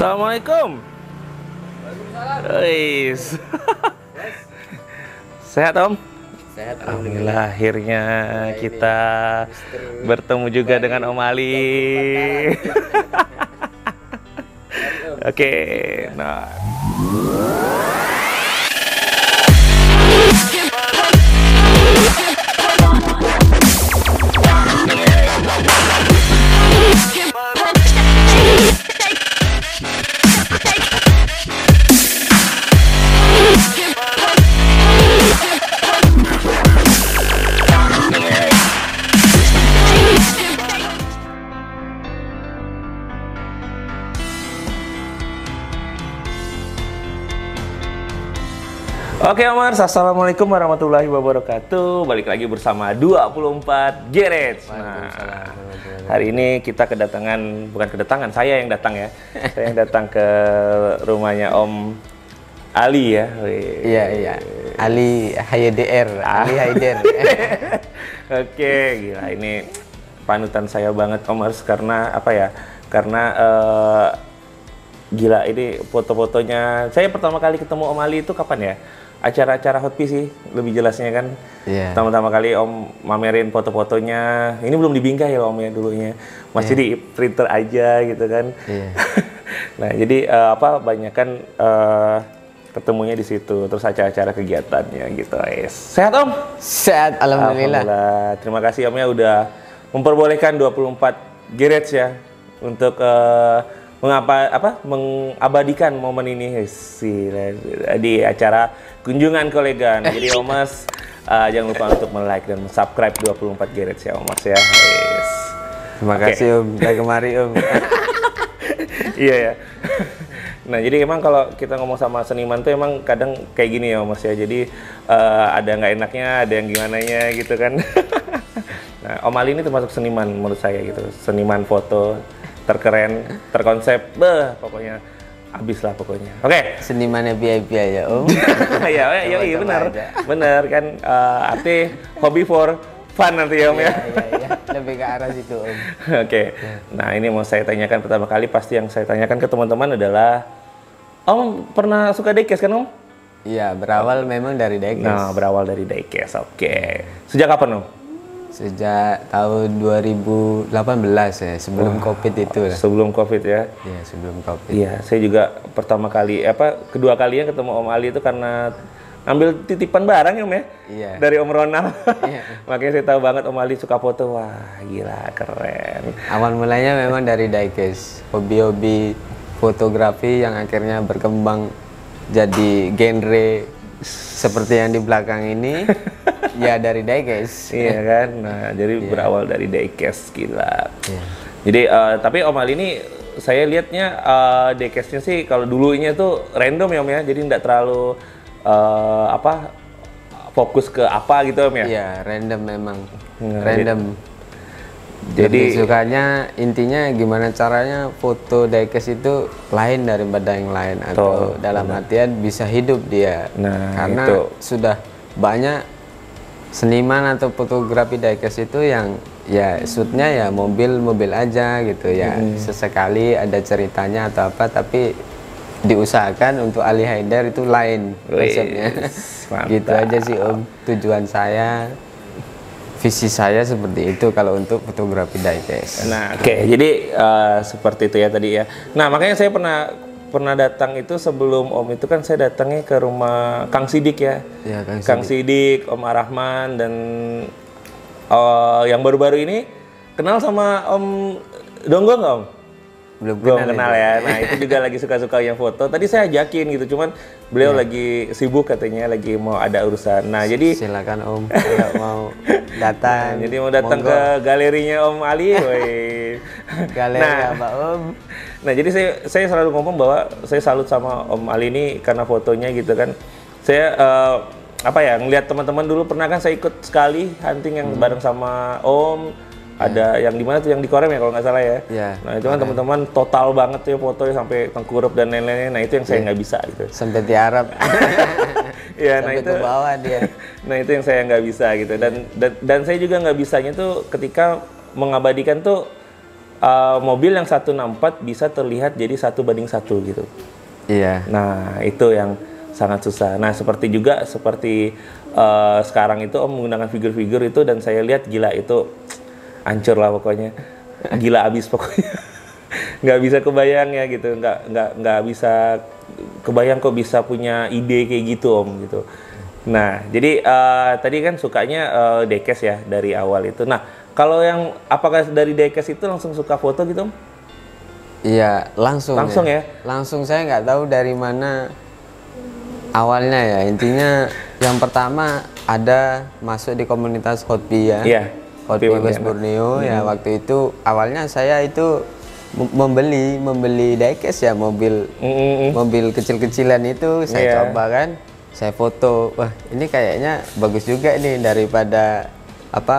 Assalamualaikum. Guys. Sehat Om? Sehat, alhamdulillah. Akhirnya kita bertemu juga dengan Om Ali. Oke, nah. Oke Omar, assalamualaikum warahmatullahi wabarakatuh. Balik lagi bersama 24 Garage. Nah, hari ini kita bukan kedatangan, saya yang datang ya. Saya yang datang ke rumahnya Om Ali ya. Iya. Ali HYDR, Ali Haider. Oke, gila ini panutan saya banget Omar karena apa ya? Karena gila ini foto-fotonya. Saya pertama kali ketemu Om Ali itu kapan ya? Acara-acara Hot PC lebih jelasnya kan. Iya. Pertama kali Om mamerin foto-fotonya. Ini belum dibingkai ya Om ya dulunya. Masih di printer aja gitu kan. Iya. Nah, jadi banyak kan ketemunya di situ. Terus acara-acara kegiatannya gitu, guys. Sehat Om? Sehat, alhamdulillah. Terima kasih Om ya udah memperbolehkan 24 Garage ya untuk mengabadikan momen ini di acara kunjungan kolega. Jadi Om Mas jangan lupa untuk like dan subscribe 24 Garage ya Om Mas ya. Yes. Terima kasih Om, udah kemari Om. Iya ya. Nah jadi emang kalau kita ngomong sama seniman tuh emang kadang kayak gini ya Om Mas ya. Jadi ada nggak enaknya, ada yang gimananya gitu kan. Nah Om Ali ini termasuk seniman menurut saya gitu. Seniman foto terkeren, terkonsep, pokoknya abis lah pokoknya. Oke. Senimannya VIP ya Om. Iya benar kan arti hobi for fun nanti ya Om ya. Iya, lebih ke arah situ Om. Oke. Nah ini mau saya tanyakan pertama kali pasti yang saya tanyakan ke teman-teman adalah Om pernah suka diecast kan Om? Iya, berawal memang dari diecast. Nah berawal dari diecast, oke. Sejak kapan Om? Sejak tahun 2018 ya, sebelum COVID itu lah. Sebelum COVID ya? Iya, sebelum COVID. Iya, saya juga kedua kalinya ketemu Om Ali itu karena ambil titipan barang ya Om ya? Iya. Dari Om Ronald. Iya. Makanya saya tahu banget Om Ali suka foto. Wah, gila, keren. Awal mulanya memang dari diecast, hobi-hobi fotografi yang akhirnya berkembang jadi genre seperti yang di belakang ini. Ya dari diecast. Iya kan, nah jadi berawal dari diecast, gila. Iya. Jadi tapi Om Ali ini saya lihatnya diecastnya sih kalau dulunya tuh random ya Om ya, jadi nggak terlalu fokus ke apa gitu Om ya. Iya, random memang. Nah, random. Jadi sukanya intinya gimana caranya foto diecast itu lain daripada yang lain atau dalam artian bisa hidup dia. Nah, karena itu sudah banyak seniman atau fotografi diecast itu yang ya shootnya ya mobil aja gitu ya. Sesekali ada ceritanya atau apa, tapi diusahakan untuk Ali Haider itu lain konsepnya. Gitu aja sih Om, tujuan saya, visi saya seperti itu kalau untuk fotografi diecast. Nah oke, jadi seperti itu ya tadi ya. Nah makanya saya pernah datang itu sebelum Om itu kan saya datangnya ke rumah Kang Sidik ya. Ya, Kang Sidik, Om Arahman dan yang baru-baru ini kenal sama Om Donggo nggak Om? Belum kenal ya. Nah itu juga lagi suka-suka yang foto. Tadi saya ajakin gitu, cuman beliau lagi sibuk katanya, lagi mau ada urusan. Nah jadi silakan Om kalau mau datang. Nah, jadi mau datang ke galerinya Om Ali. Galeri apa Om? Nah jadi saya selalu ngomong bahwa saya salut sama Om Ali ini karena fotonya gitu kan. Saya ngelihat teman-teman dulu pernah kan saya ikut sekali hunting yang bareng sama Om. Ada yang di mana tuh yang di Korem ya kalau nggak salah ya. Nah itu kan teman-teman total banget ya fotonya sampai tengkurap dan lain-lainnya. Nah itu yang saya nggak bisa gitu. Sampai tiarap. Ya, nah itu ke bawah dia. Nah itu yang saya nggak bisa gitu. Dan saya juga nggak bisanya tuh ketika mengabadikan tuh mobil yang 164 bisa terlihat jadi 1:1 gitu. Iya. Nah, itu yang sangat susah. Nah, seperti sekarang itu Om menggunakan figur-figur itu, dan saya lihat gila itu hancur lah pokoknya. Gila abis pokoknya. Nggak bisa kebayang ya gitu. Nggak bisa kebayang kok bisa punya ide kayak gitu Om gitu. Nah, jadi tadi kan sukanya diecast ya dari awal itu. Nah, kalau yang apakah dari diecast itu langsung suka foto gitu Om? Iya, langsung ya. Langsung, saya nggak tahu dari mana awalnya ya. Intinya yang pertama ada masuk di komunitas Hotpi ya. Iya. Hotpi West Borneo ya. Waktu itu awalnya saya itu membeli diecast ya, mobil kecil-kecilan itu saya coba kan, saya foto. Wah, ini kayaknya bagus juga nih, daripada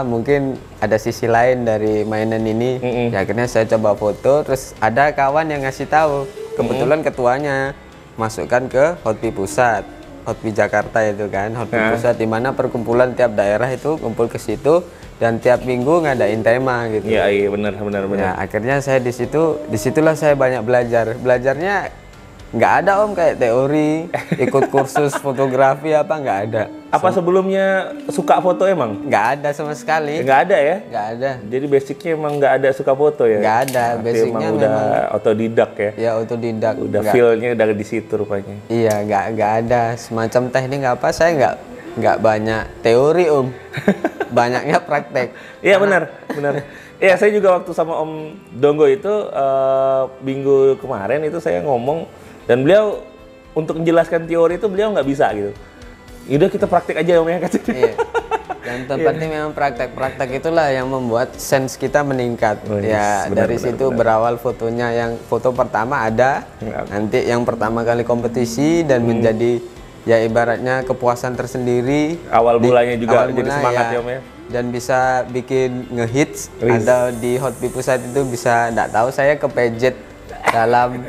mungkin ada sisi lain dari mainan ini. Ya, akhirnya saya coba foto, terus ada kawan yang ngasih tahu, kebetulan ketuanya masukkan ke Hotpi Pusat, Hotpi Jakarta itu kan, Hotpi Pusat, di mana perkumpulan tiap daerah itu kumpul ke situ dan tiap minggu ngadain tema gitu. Iya, benar. Ya, akhirnya saya disitulah saya banyak belajarnya nggak ada Om, kayak teori, ikut kursus fotografi nggak ada. Apa sebelumnya suka foto emang? Nggak ada sama sekali. Nggak ada ya? Nggak ada. Jadi basicnya emang nggak ada suka foto ya? Nggak ada. Basicnya emang udah otodidak ya? Ya, otodidak. Udah feel-nya udah di situ rupanya. Iya, nggak ada semacam teknik apa. Saya nggak banyak teori Om. Banyaknya praktek. Iya, benar. Iya, saya juga waktu sama Om Donggo itu minggu kemarin itu saya ngomong, dan beliau untuk menjelaskan teori itu beliau nggak bisa gitu. Udah kita praktek aja Om ya katanya. Iya. Dan tempatnya memang praktek itulah yang membuat sense kita meningkat. Dari situ berawal fotonya. Yang foto pertama ada, nanti yang pertama kali kompetisi dan menjadi ya ibaratnya kepuasan tersendiri. Awal mulanya juga jadi semangat ya Om ya. Dan bisa bikin ngehits. Ada di Hotpi Pusat itu bisa, nggak tahu saya kepejet dalam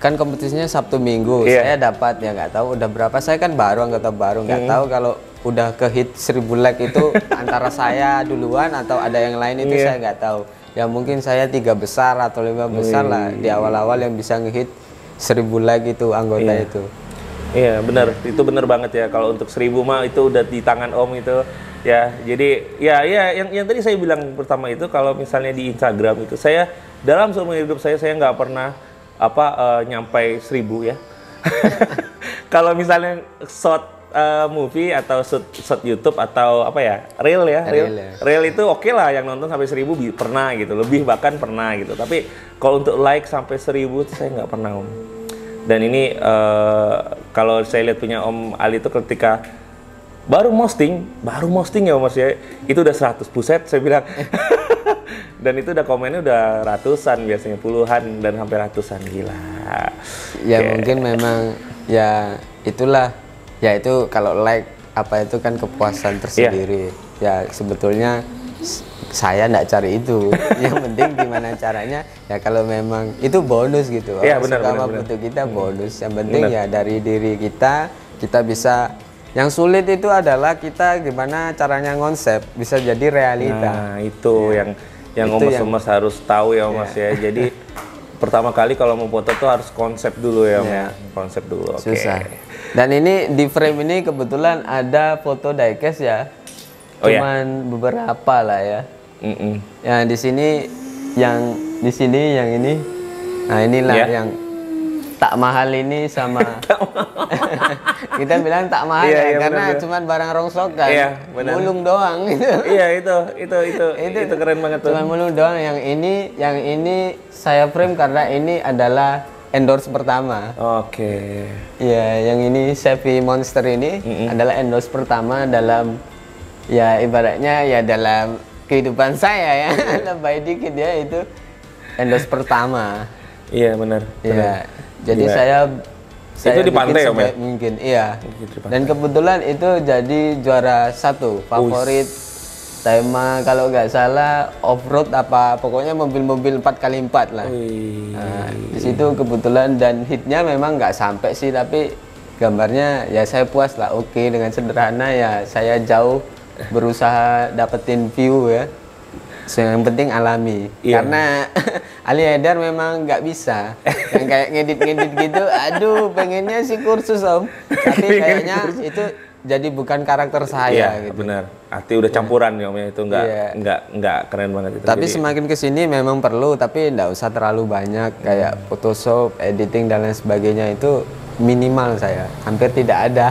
kan kompetisinya Sabtu Minggu. Saya dapat ya nggak tahu udah berapa, saya kan baru anggota baru, nggak tahu kalau udah ke hit 1000 like itu antara saya duluan atau ada yang lain itu saya nggak tahu. Ya mungkin saya 3 besar atau 5 besar lah di awal-awal yang bisa ngehit 1000 like itu anggota itu. Iya, benar. Itu benar banget ya. Kalau untuk 1000 mah itu udah di tangan Om itu. Ya, jadi ya yang tadi saya bilang pertama itu, kalau misalnya di Instagram itu saya dalam seumur hidup saya nggak pernah nyampai 1000 ya. Kalau misalnya short movie atau short YouTube atau reel ya, reel itu oke lah, yang nonton sampai 1000 pernah gitu, lebih bahkan pernah gitu. Tapi kalau untuk like sampai 1000 itu saya nggak pernah Om. Dan ini kalau saya lihat punya Om Ali itu ketika baru posting ya Mas ya, itu udah 100, buset saya bilang. Dan itu udah komennya udah ratusan, biasanya puluhan dan sampai ratusan, gila. Ya mungkin memang ya itulah, ya itu kalau like itu kan kepuasan tersendiri. Ya sebetulnya saya nggak cari itu. Yang penting gimana caranya, ya kalau memang itu bonus gitu. Iya, benar. Foto kita bonus. Yang penting ya dari diri kita bisa. Yang sulit itu adalah kita gimana caranya ngonsep bisa jadi realita. Nah, itu yang Mas harus tahu ya Mas ya. Jadi pertama kali kalau mau foto tuh harus konsep dulu ya Mas. Konsep dulu. Susah. Dan ini di frame ini kebetulan ada foto diecast ya. Cuman beberapa lah ya. Ya di sini yang ini. Nah, inilah yang tak mahal ini sama kita bilang tak mahal karena cuman barang rongsokan, mulung doang gitu. Iya, itu keren banget tuh. Cuman mulung doang. Yang ini saya frame karena ini adalah endorse pertama. Oke. Iya, yang ini Chevy Monster ini adalah endorse pertama dalam ya ibaratnya ya dalam kehidupan saya ya. Lebay dikit ya, itu endorse pertama. Iya, benar. Iya. Jadi saya itu di pantai ya, mungkin iya. Dan kebetulan itu jadi juara 1 favorit tema kalau nggak salah off-road pokoknya mobil-mobil 4x4 lah. Nah, di situ kebetulan, dan hitnya memang nggak sampai sih, tapi gambarnya ya saya puas lah, oke dengan sederhana ya, saya jauh berusaha dapetin view ya. Yang penting alami. Karena Ali Haidar memang nggak bisa. Yang kayak ngedit-ngedit gitu, aduh pengennya sih kursus Om. Tapi kayaknya itu jadi bukan karakter saya gitu. Benar. Arti udah campuran ya Om ya, itu nggak keren banget itu. Tapi semakin kesini memang perlu, tapi nggak usah terlalu banyak kayak Photoshop, editing dan lain sebagainya itu minimal saya, hampir tidak ada.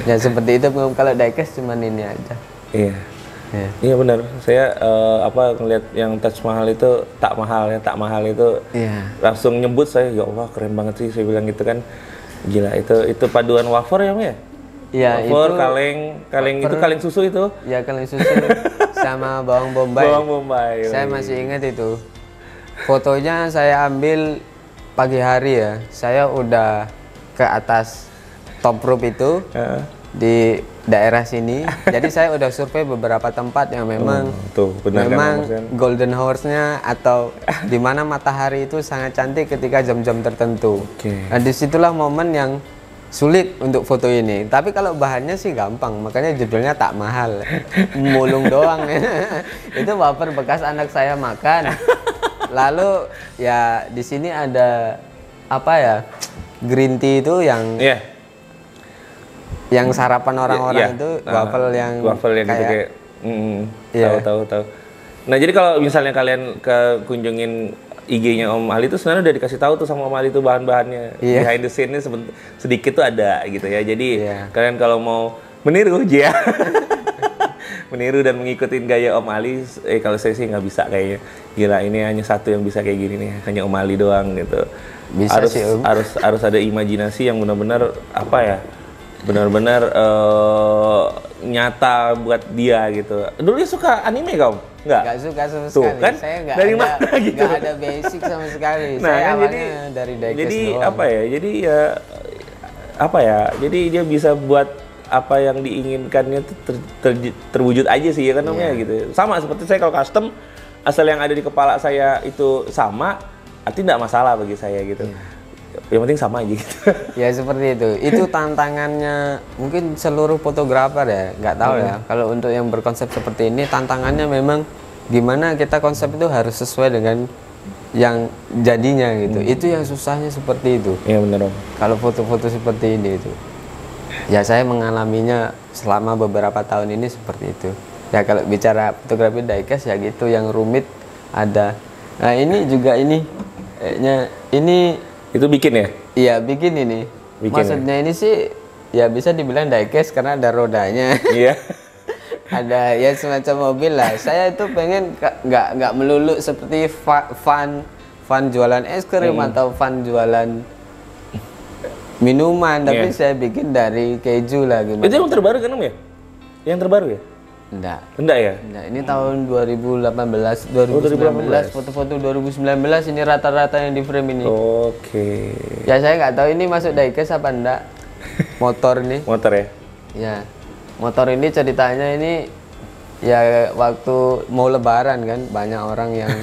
Ya seperti itu kalau diecast cuman ini aja. Iya benar. Saya ngelihat yang Taj Mahal itu tak mahal itu langsung nyebut saya, ya Allah keren banget sih saya bilang gitu kan. Gila itu paduan wafer ya Om ya? Iya, wafer, itu kaleng itu kaleng susu itu. Ya kaleng susu sama bawang bombay. Bawang bombay. Saya masih ingat itu. Fotonya saya ambil pagi hari ya. Saya udah ke atas top roof itu di daerah sini. Jadi saya udah survei beberapa tempat yang memang golden hours-nya atau di mana matahari itu sangat cantik ketika jam-jam tertentu. Nah disitulah momen yang sulit untuk foto ini. Tapi kalau bahannya sih gampang, makanya judulnya tak mahal. Mulung doang. Itu wafer bekas anak saya makan. Lalu ya di sini ada apa ya, green tea itu yang sarapan orang-orang itu waffle yang kayak tahu. Nah jadi kalau misalnya kalian kunjungin IG-nya Om Ali itu sebenarnya udah dikasih tahu tuh sama Om Ali itu bahan-bahannya, behind the scene-nya sedikit tuh ada gitu ya. Jadi kalian kalau mau meniru meniru dan mengikuti gaya Om Ali, kalau saya sih nggak bisa kayaknya. Gila, ini hanya satu yang bisa kayak gini nih, hanya Om Ali doang gitu. Bisa sih, Om. Harus ada imajinasi yang benar-benar benar-benar nyata buat dia gitu. Dulu dia suka anime Om? Nggak suka sama sekali. Kan? Saya nggak ada basic sama sekali. Nah, saya kan awalnya dari diecast jadi doang. Jadi dia bisa buat apa yang diinginkannya terwujud aja sih ya kan namanya gitu. Sama seperti saya kalau custom, asal yang ada di kepala saya itu sama, arti nggak masalah bagi saya gitu. Yang penting sama aja gitu. Ya seperti itu. Itu tantangannya mungkin seluruh fotografer ya, nggak tahu ya. Kalau untuk yang berkonsep seperti ini, tantangannya memang gimana kita konsep itu harus sesuai dengan yang jadinya gitu. Itu yang susahnya seperti itu. Iya benar Om. Kalau foto-foto seperti ini itu. Ya saya mengalaminya selama beberapa tahun ini seperti itu. Ya kalau bicara fotografi diecast ya gitu, yang rumit ada. Nah ini juga kayaknya ini itu bikin ya? Iya bikin ini. Maksudnya ini sih ya bisa dibilang diecast karena ada rodanya. Iya. Ada ya semacam mobil lah. Saya itu pengen nggak melulu seperti fun jualan es krim atau fun jualan minuman, tapi saya bikin dari keju lah gimana. Itu yang terbaru kan Om ya? Yang terbaru ya? Enggak ya? Enggak, ini tahun 2019, foto-foto 2019 ini rata-rata yang di frame ini. Oke. Ya saya nggak tahu ini masuk diecast apa enggak. Motor nih. Motor ya? Ya. Motor ini ceritanya ini ya waktu mau lebaran kan banyak orang yang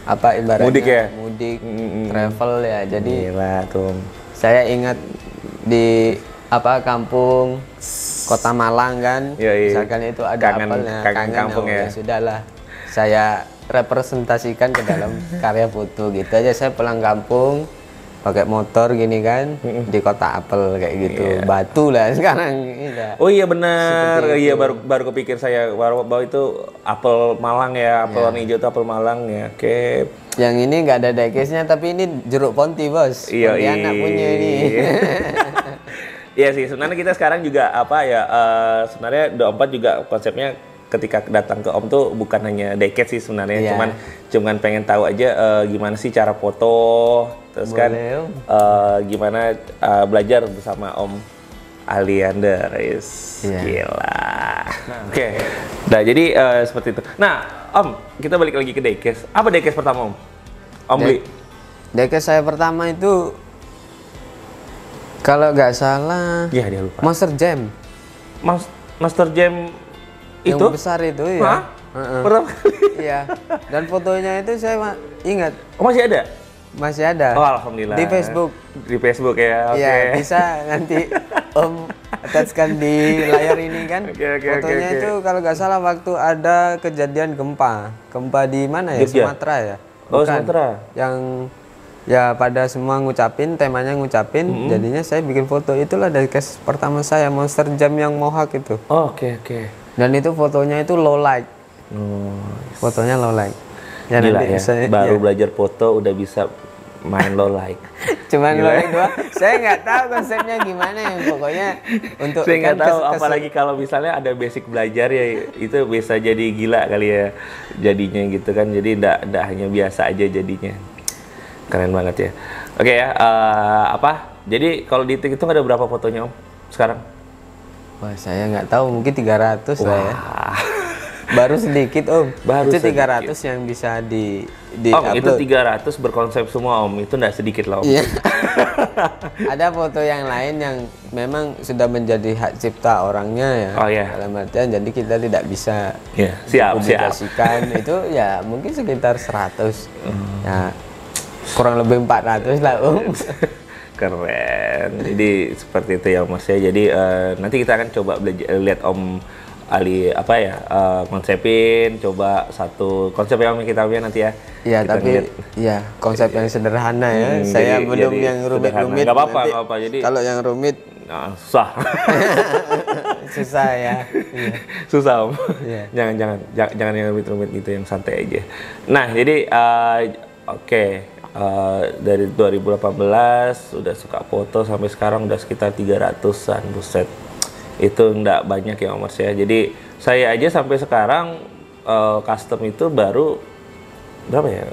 ibaratnya mudik, travel ya. Jadi gila tuh. Saya ingat di kampung Kota Malang kan, misalkan itu ada apelnya, kangen kampung ya. Sudahlah, saya representasikan ke dalam karya foto gitu aja. Saya pulang kampung pakai motor gini kan, di kota apel kayak gitu, batu lah sekarang. Oh iya benar, iya baru kepikir saya bahwa itu apel Malang ya, apel warna hijau itu apel Malang ya. Oke. Yang ini nggak ada diecast-nya, tapi ini jeruk ponti bos. Iya, anak punya ini. Iya sih, sebenarnya kita sekarang juga sebenarnya 24 juga konsepnya ketika datang ke Om tuh bukan hanya diecast sih sebenarnya, cuman pengen tahu aja gimana sih cara foto, terus gimana belajar bersama Om Aliander, gila. Oke. Nah jadi seperti itu. Nah Om, kita balik lagi ke diecast. Apa diecast pertama Om? Om beli? Diecast saya pertama itu kalau nggak salah, dia lupa. Master Jam. Master Jam itu? Yang besar itu ya. Pertama kali. Iya. Dan fotonya itu saya ingat. Oh, masih ada? Masih ada. Oh, alhamdulillah. Di Facebook. Di Facebook ya. Oke. Iya, bisa nanti Om attach-kan di layar ini kan. Oke. Fotonya itu kalau nggak salah waktu ada kejadian gempa di mana ya? Jogja? Sumatera ya. Oh, Bukan. Sumatera. Yang ya pada semua ngucapin, temanya ngucapin, jadinya saya bikin foto. Itulah dari case pertama saya, Monster Jam yang Mohawk itu. Oh, oke. Dan itu fotonya itu low light. Fotonya low light. Ya, Gila nanti ya, baru belajar foto udah bisa main low light. Cuman low light doang. Saya nggak tahu konsepnya gimana ya, pokoknya untuk Saya nggak tahu, apalagi kalau misalnya ada basic belajar ya, itu bisa jadi gila kali ya jadinya gitu kan. Jadi nggak hanya biasa aja jadinya. Keren banget ya. Oke ya, jadi kalau di TikTok itu ada berapa fotonya Om sekarang? Wah, saya nggak tahu, mungkin 300 lah ya. Wah. Baru sedikit Om. Baru itu 300 sedikit. yang bisa di Om, itu upload. 300 berkonsep semua Om, itu nggak sedikit lah Om. Iya. Ada foto yang lain yang memang sudah menjadi hak cipta orangnya ya. Oh iya. Dalam artian jadi kita tidak bisa Iya, siap. publikasikan. Itu ya mungkin sekitar 100. Ya kurang lebih 400 lah Om. Keren. Jadi seperti itu ya Mas ya. Jadi nanti kita akan coba lihat Om Ali konsepin, coba satu konsep yang kita punya nanti ya. Iya, Kita tapi ngeliat. ya konsep yang sederhana ya. Saya belum jadi yang rumit-rumit. Nggak apa-apa, Nanti nggak apa. Jadi kalau yang rumit susah. susah ya. Iya. Susah Om. Iya. Jangan yang rumit-rumit gitu, yang santai aja. Nah, jadi oke. Dari 2018 udah suka foto sampai sekarang udah sekitar 300-an, buset. Itu enggak banyak ya Om Mars ya. Jadi saya aja sampai sekarang custom itu baru berapa ya?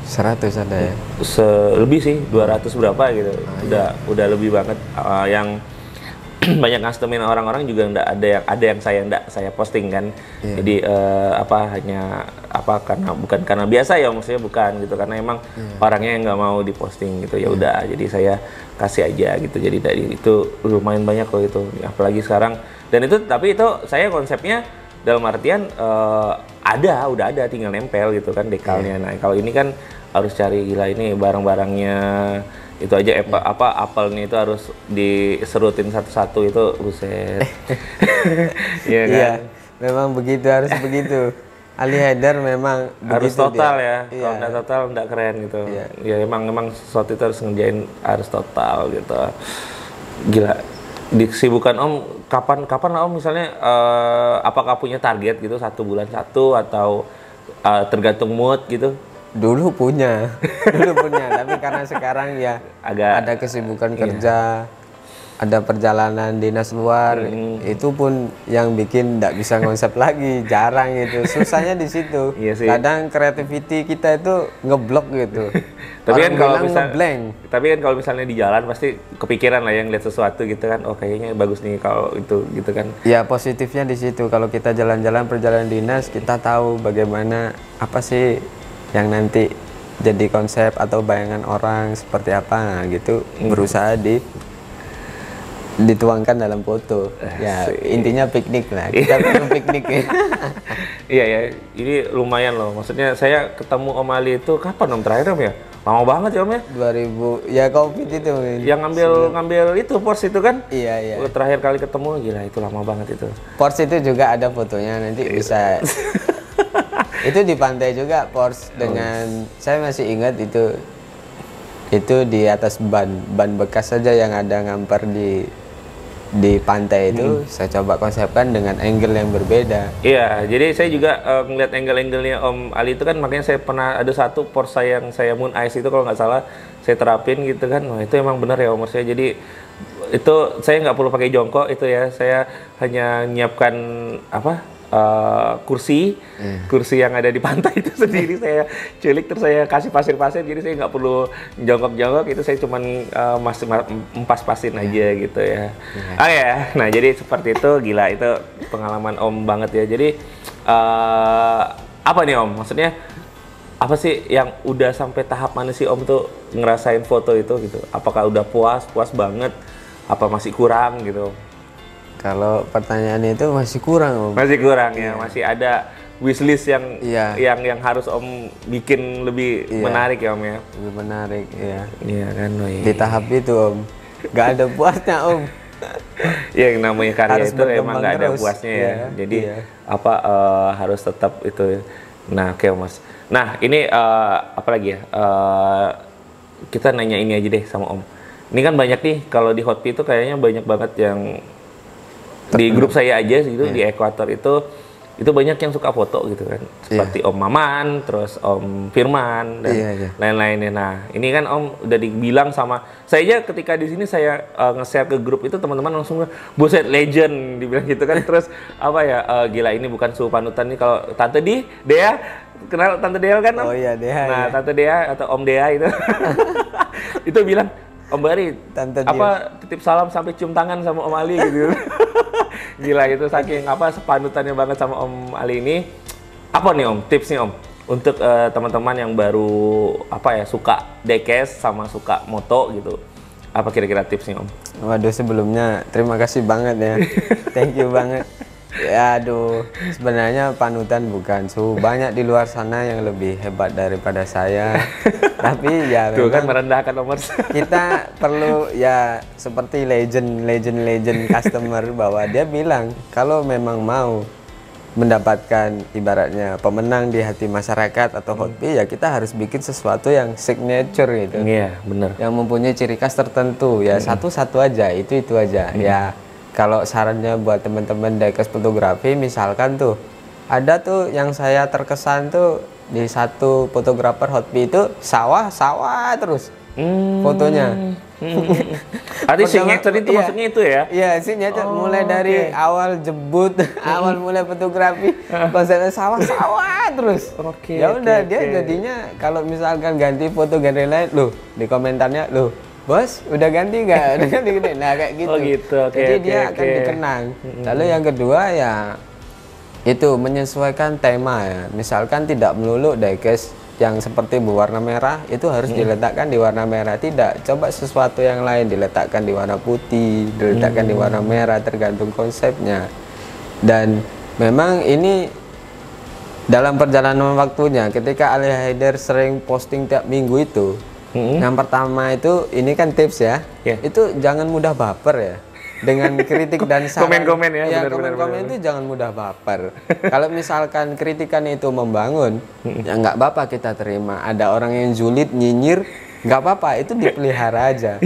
100 ada ya. Lebih sih, 200 berapa gitu. Udah lebih banget. Yang banyak customin orang-orang juga enggak ada yang saya posting kan. Iya. Jadi karena bukan karena biasa ya maksudnya, bukan gitu, karena emang orangnya yang nggak mau diposting gitu. Ya udah, jadi saya kasih aja gitu. Jadi dari itu lumayan banyak kok itu, apalagi sekarang. Dan itu, tapi itu saya konsepnya dalam artian udah ada tinggal nempel gitu kan dekalnya. Nah, kalau ini kan harus cari, gila ini barang-barangnya itu aja, apelnya itu harus diserutin satu-satu, itu buset. Iya kan? Iya, memang begitu, harus begitu. Ali Haidar memang harus begitu total dia. ya. Iya. Kalau nggak total nggak keren gitu. Iya. Ya emang sesuatu itu harus ngerjain, harus total gitu. Gila. Disibukan Om kapan lah Om misalnya, apakah punya target gitu 1 bulan 1 atau tergantung mood gitu? Dulu punya, tapi karena sekarang ya ada kesibukan kerja, ada perjalanan dinas luar, itu pun yang bikin tidak bisa konsep lagi, jarang gitu. Susahnya di situ. Iya sih. Kadang creativity kita itu ngeblok gitu. Tapi kan kalau misalnya di jalan pasti kepikiran lah yang lihat sesuatu gitu kan, oh kayaknya bagus nih kalau itu gitu kan. Ya positifnya di situ, kalau kita jalan-jalan perjalanan dinas, kita tahu bagaimana apa sih yang nanti jadi konsep atau bayangan orang seperti apa, nah, gitu. Berusaha dituangkan dalam foto. Ya intinya piknik lah, kita perlu piknik ya. Iya ya, ini lumayan loh. Maksudnya saya ketemu Om Ali itu kapan Om terakhir Om ya? Lama banget ya Om ya? 2000 ya COVID itu. Yang ngambil itu Porsche itu kan? Iya. Terakhir kali ketemu, gila itu lama banget itu. Porsche itu juga ada fotonya, nanti bisa. Itu di pantai juga Porsche dengan saya masih ingat itu di atas ban bekas saja yang ada ngampar di pantai itu. Saya coba konsepkan dengan angle yang berbeda. Iya, jadi saya juga ngeliat angle-angle-nya Om Ali itu kan, makanya saya pernah ada satu Porsche yang saya Moon Ice itu kalau nggak salah saya terapin gitu kan. Wah, itu emang bener ya Om saya. Jadi itu saya nggak perlu pakai jongkok itu ya, saya hanya nyiapkan kursi yang ada di pantai itu sendiri saya culik, terus saya kasih pasir-pasir, jadi saya nggak perlu jongkok-jongkok, itu saya cuman empas-pasin aja gitu ya. Nah jadi seperti itu, gila itu pengalaman Om banget ya. Jadi apa nih Om, maksudnya apa sih yang udah sampai tahap mana sih Om tuh ngerasain foto itu gitu? Apakah udah puas banget, apa masih kurang gitu? Kalau pertanyaan itu masih kurang Om. Masih kurang ya, masih ada wishlist yang yang harus Om bikin lebih menarik ya Om ya. Lebih menarik ya. Iya kan, Di tahap itu Om, nggak ada puasnya Om. Ya yang namanya karya Harus itu emang berkembang nggak ada terus. puasnya ya. Iya, Jadi iya. apa harus tetap itu. Nah, oke Mas. Nah, ini apa lagi ya? Kita nanya ini aja deh sama Om. Ini kan banyak nih kalau di Hotpi itu kayaknya banyak banget yang di grup saya aja gitu di Ekuator itu banyak yang suka foto gitu kan, seperti Om Maman, terus Om Firman dan lain-lainnya. Nah, ini kan Om udah dibilang sama saya aja ketika di sini saya nge-share ke grup itu teman-teman langsung buset legend dibilang gitu kan. Terus apa ya gila ini bukan suhu panutan nih kalau Tante Dea kenal Tante Dea kan Om? Oh iya Dea. Nah, ya. Tante Dea atau Om Dea itu itu bilang Om Bari, Tante apa titip salam sampai cium tangan sama Om Ali gitu. Gila itu saking apa sepanutannya banget sama Om Ali ini. Apa nih Om tipsnya Om untuk teman-teman yang baru apa ya suka diecast sama suka moto gitu. Apa kira-kira tipsnya Om? Waduh sebelumnya terima kasih banget ya. Thank you banget. Ya aduh, sebenarnya panutan bukan banyak di luar sana yang lebih hebat daripada saya. Tapi ya Tuh kan memang merendahkan nomor. kita perlu ya seperti legend customer bahwa dia bilang kalau memang mau mendapatkan ibaratnya pemenang di hati masyarakat atau Hotpi ya kita harus bikin sesuatu yang signature gitu. Iya, bener. Yang mempunyai ciri khas tertentu ya satu-satu aja itu aja ya. Kalau sarannya buat teman-teman diecast fotografi misalkan tuh ada tuh yang saya terkesan tuh di satu fotografer Hotpi itu sawah terus fotonya. Artinya signature itu iya. maksudnya itu ya? Iya signature mulai dari awal jebut awal mulai fotografi konsepnya sawah terus. Ya udah dia jadinya kalau misalkan ganti foto ganti lain loh di komentarnya loh Bos, udah ganti nggak? Udah ganti gede. Nah kayak gitu. Oh gitu. Jadi dia akan dikenang. Lalu yang kedua ya itu menyesuaikan tema ya. Misalkan tidak melulu diecast yang seperti berwarna merah itu harus diletakkan di warna merah. Tidak. Coba sesuatu yang lain diletakkan di warna putih, diletakkan di warna merah tergantung konsepnya. Dan memang ini dalam perjalanan waktunya ketika Ali Haider sering posting tiap minggu itu. Yang pertama itu ini kan tips ya. Itu jangan mudah baper ya. Dengan kritik dan saran. Komen-komen ya. Komen-komen itu jangan mudah baper. Kalau misalkan kritikan itu membangun, ya nggak apa-apa kita terima. Ada orang yang julid, nyinyir, nggak apa-apa. Itu dipelihara aja.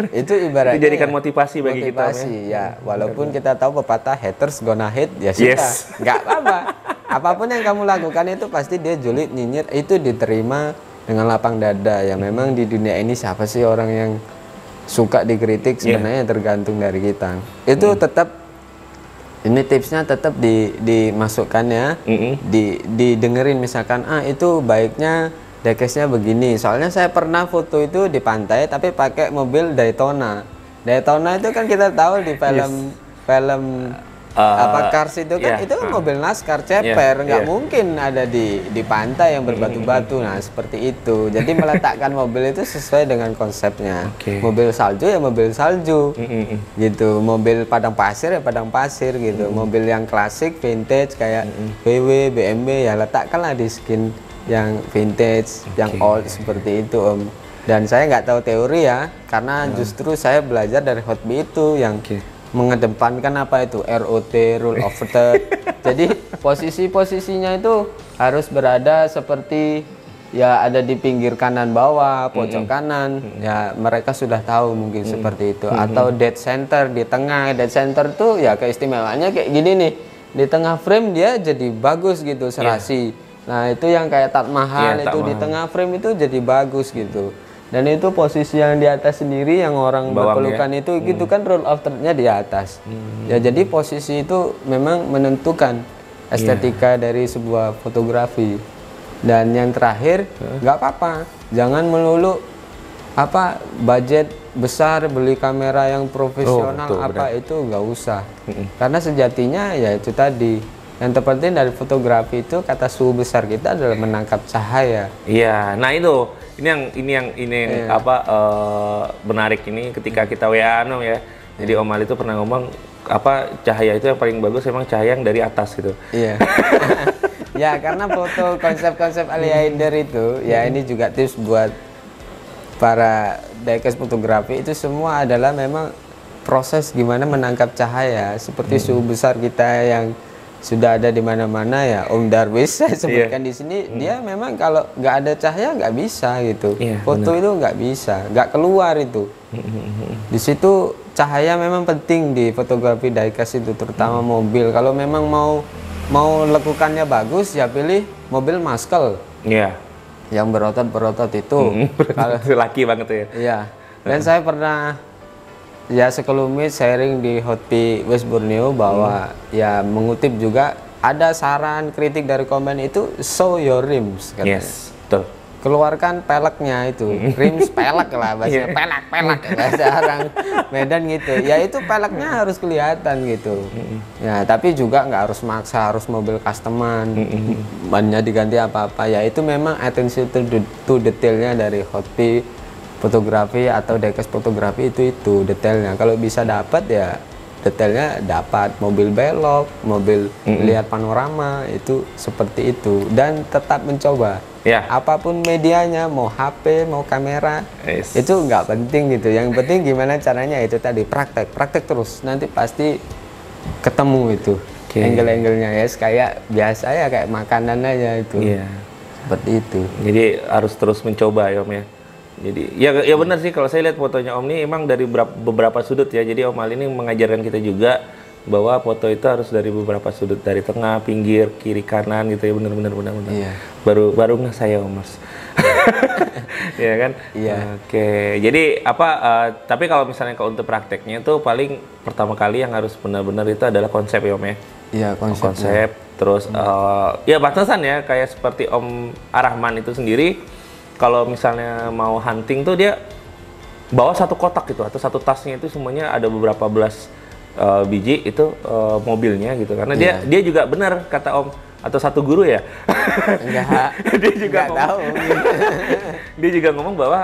Itu ibaratnya. Itu jadikan motivasi bagi kita. Ya. Walaupun kita tahu pepatah haters gonna hate, ya sudah. Nggak apa-apa. Apapun yang kamu lakukan itu pasti dia julid, nyinyir, itu diterima dengan lapang dada. Ya memang di dunia ini siapa sih orang yang suka dikritik, sebenarnya tergantung dari kita. Itu tetap ini tipsnya tetap dimasukkan ya, didengerin misalkan itu baiknya diecastnya begini. Soalnya saya pernah foto itu di pantai tapi pakai mobil Daytona. Daytona itu kan kita tahu di film Cars itu kan itu kan mobil NASCAR ceper, nggak mungkin ada di pantai yang berbatu-batu. Nah seperti itu. Jadi meletakkan mobil itu sesuai dengan konsepnya. Mobil salju ya mobil salju, gitu. Mobil padang pasir ya padang pasir gitu. Mobil yang klasik vintage kayak BMW, BMW ya letakkanlah di skin yang vintage, yang old seperti itu Om. Dan saya nggak tahu teori ya, karena justru saya belajar dari Hotpi itu yang mengedepankan apa itu ROT, rule of third. Jadi posisinya itu harus berada seperti ya ada di pinggir kanan bawah, pojok kanan. Ya mereka sudah tahu mungkin seperti itu. Atau dead center di tengah. Dead center tuh ya keistimewaannya kayak gini nih. Di tengah frame dia jadi bagus gitu serasi. Nah itu yang kayak Taj Mahal itu di tengah frame itu jadi bagus gitu. Dan itu posisi yang di atas sendiri yang orang berpelukan itu gitu kan rule of third-nya di atas. Ya jadi posisi itu memang menentukan estetika dari sebuah fotografi. Dan yang terakhir nggak apa-apa, jangan melulu budget besar beli kamera yang profesional itu nggak usah. Karena sejatinya ya itu tadi. Yang terpenting dari fotografi itu kata suhu besar kita adalah menangkap cahaya. Iya, nah itu ini yang menarik ini ketika kita WA-an ya. Jadi Om Ali itu pernah ngomong cahaya itu yang paling bagus emang cahaya yang dari atas gitu. Iya. Ya karena foto konsep-konsep Ali Haider itu ya ini juga tips buat para diecast fotografi itu semua adalah memang proses gimana menangkap cahaya seperti suhu besar kita yang sudah ada di mana-mana ya. Om Darwis saya sebutkan di sini, dia memang kalau nggak ada cahaya nggak bisa gitu. Foto itu nggak bisa, nggak keluar itu. Di situ cahaya memang penting di fotografi diecast itu, terutama mobil. Kalau memang mau lekukannya bagus ya pilih mobil muscle. Yang berotot-berotot itu. Kalau laki banget ya. Iya. Dan saya pernah ya sekelumit sharing di Hotpi West Borneo bahwa ya mengutip juga ada saran kritik dari komen itu show your rims katanya. Yes, betul. Keluarkan peleknya itu, rims pelek lah bahasa pelek bahasa orang Medan gitu. Ya itu peleknya harus kelihatan gitu. Ya tapi juga nggak harus maksa harus mobil customan, bannya diganti apa-apa. Ya itu memang attention to detailnya dari Hotpi fotografi atau diecast fotografi itu detailnya. Kalau bisa dapat ya detailnya dapat, mobil belok, mobil lihat panorama itu seperti itu, dan tetap mencoba. Apapun medianya, mau HP, mau kamera, itu nggak penting gitu. Yang penting gimana caranya, itu tadi praktek terus, nanti pasti ketemu itu angle-angle-nya ya, kayak biasa ya kayak makanan aja itu. Seperti itu. Jadi harus terus mencoba ya Om ya. Jadi ya benar sih, kalau saya lihat fotonya Om ini emang dari beberapa sudut ya. Jadi Om Al ini mengajarkan kita juga bahwa foto itu harus dari beberapa sudut, dari tengah, pinggir, kiri, kanan gitu ya. Benar. Baru nggak saya Om Mas. Ya kan? Oke. Jadi tapi kalau misalnya untuk prakteknya itu paling pertama kali yang harus benar-benar itu adalah konsep ya Om ya. Iya, konsep. Terus ya batasan ya, kayak seperti Om Arahman itu sendiri. Kalau misalnya mau hunting tuh dia bawa satu kotak gitu atau satu tasnya itu semuanya ada beberapa belas biji itu mobilnya gitu, karena dia juga benar kata Om, atau satu guru ya. Enggak. Dia juga tahu. Dia juga ngomong bahwa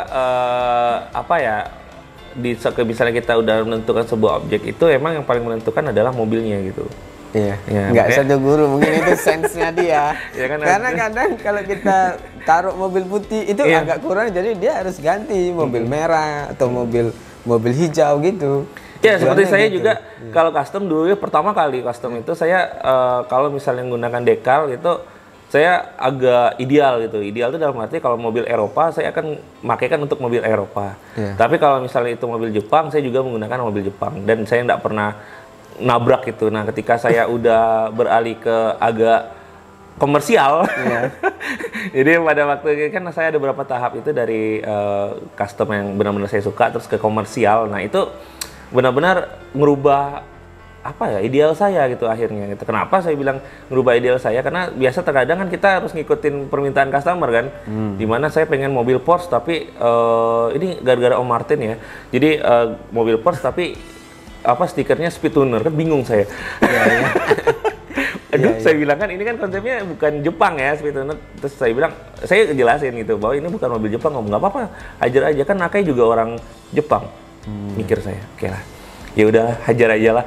misalnya kita udah menentukan sebuah objek itu emang yang paling menentukan adalah mobilnya gitu. Nggak satu guru, mungkin itu sense-nya dia. Karena kadang kalau kita taruh mobil putih itu agak kurang, jadi dia harus ganti mobil merah atau mobil hijau gitu. Seperti saya gitu. Juga kalau custom dulu ya, pertama kali custom itu saya kalau misalnya menggunakan dekal itu saya agak ideal gitu. Ideal itu dalam arti kalau mobil Eropa saya akan makaikan untuk mobil Eropa. Tapi kalau misalnya itu mobil Jepang, saya juga menggunakan mobil Jepang, dan saya nggak pernah nabrak itu. Nah, ketika saya udah beralih ke agak komersial, jadi pada waktu itu kan saya ada beberapa tahap itu dari custom yang benar-benar saya suka terus ke komersial. Nah, itu benar-benar merubah ideal saya gitu akhirnya gitu. Kenapa saya bilang merubah ideal saya? Karena biasa terkadang kan kita harus ngikutin permintaan customer kan. Dimana saya pengen mobil Porsche tapi ini gara-gara Om Martin ya. Jadi mobil Porsche tapi stikernya speed tuner, kan bingung saya. Saya bilang kan ini kan konsepnya bukan Jepang ya, speed tuner. Terus saya jelasin gitu bahwa ini bukan mobil Jepang. Nggak apa-apa, hajar aja, kan Nakai juga orang Jepang. Mikir saya, oke lah, ya udah hajar aja lah.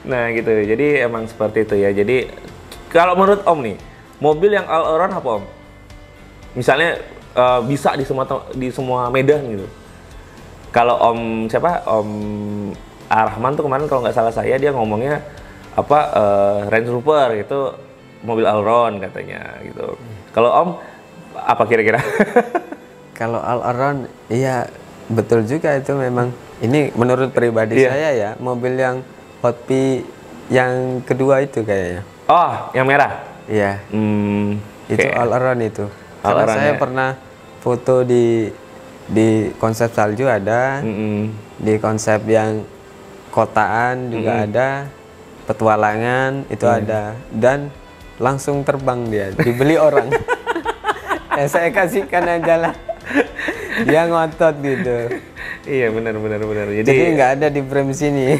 Nah gitu, jadi emang seperti itu ya. Jadi kalau menurut Om nih, mobil yang all around apa Om? Misalnya bisa di semua medan gitu. Kalau Om Arahman tuh kemarin kalau nggak salah saya, dia ngomongnya Range Rover itu mobil all-around katanya gitu. Kalau Om apa kira-kira? Kalau all-around, iya betul juga itu memang. Ini menurut pribadi saya ya, mobil yang Hotpi yang kedua itu kayaknya. Oh, yang merah? Iya. Itu all-around itu. Karena saya pernah foto di konsep salju ada, di konsep yang kotaan juga ada, petualangan itu ada, dan langsung terbang dia, dibeli orang. Saya kasihkan aja lah, dia ngotot gitu. Iya benar. Jadi nggak ada di frame sini.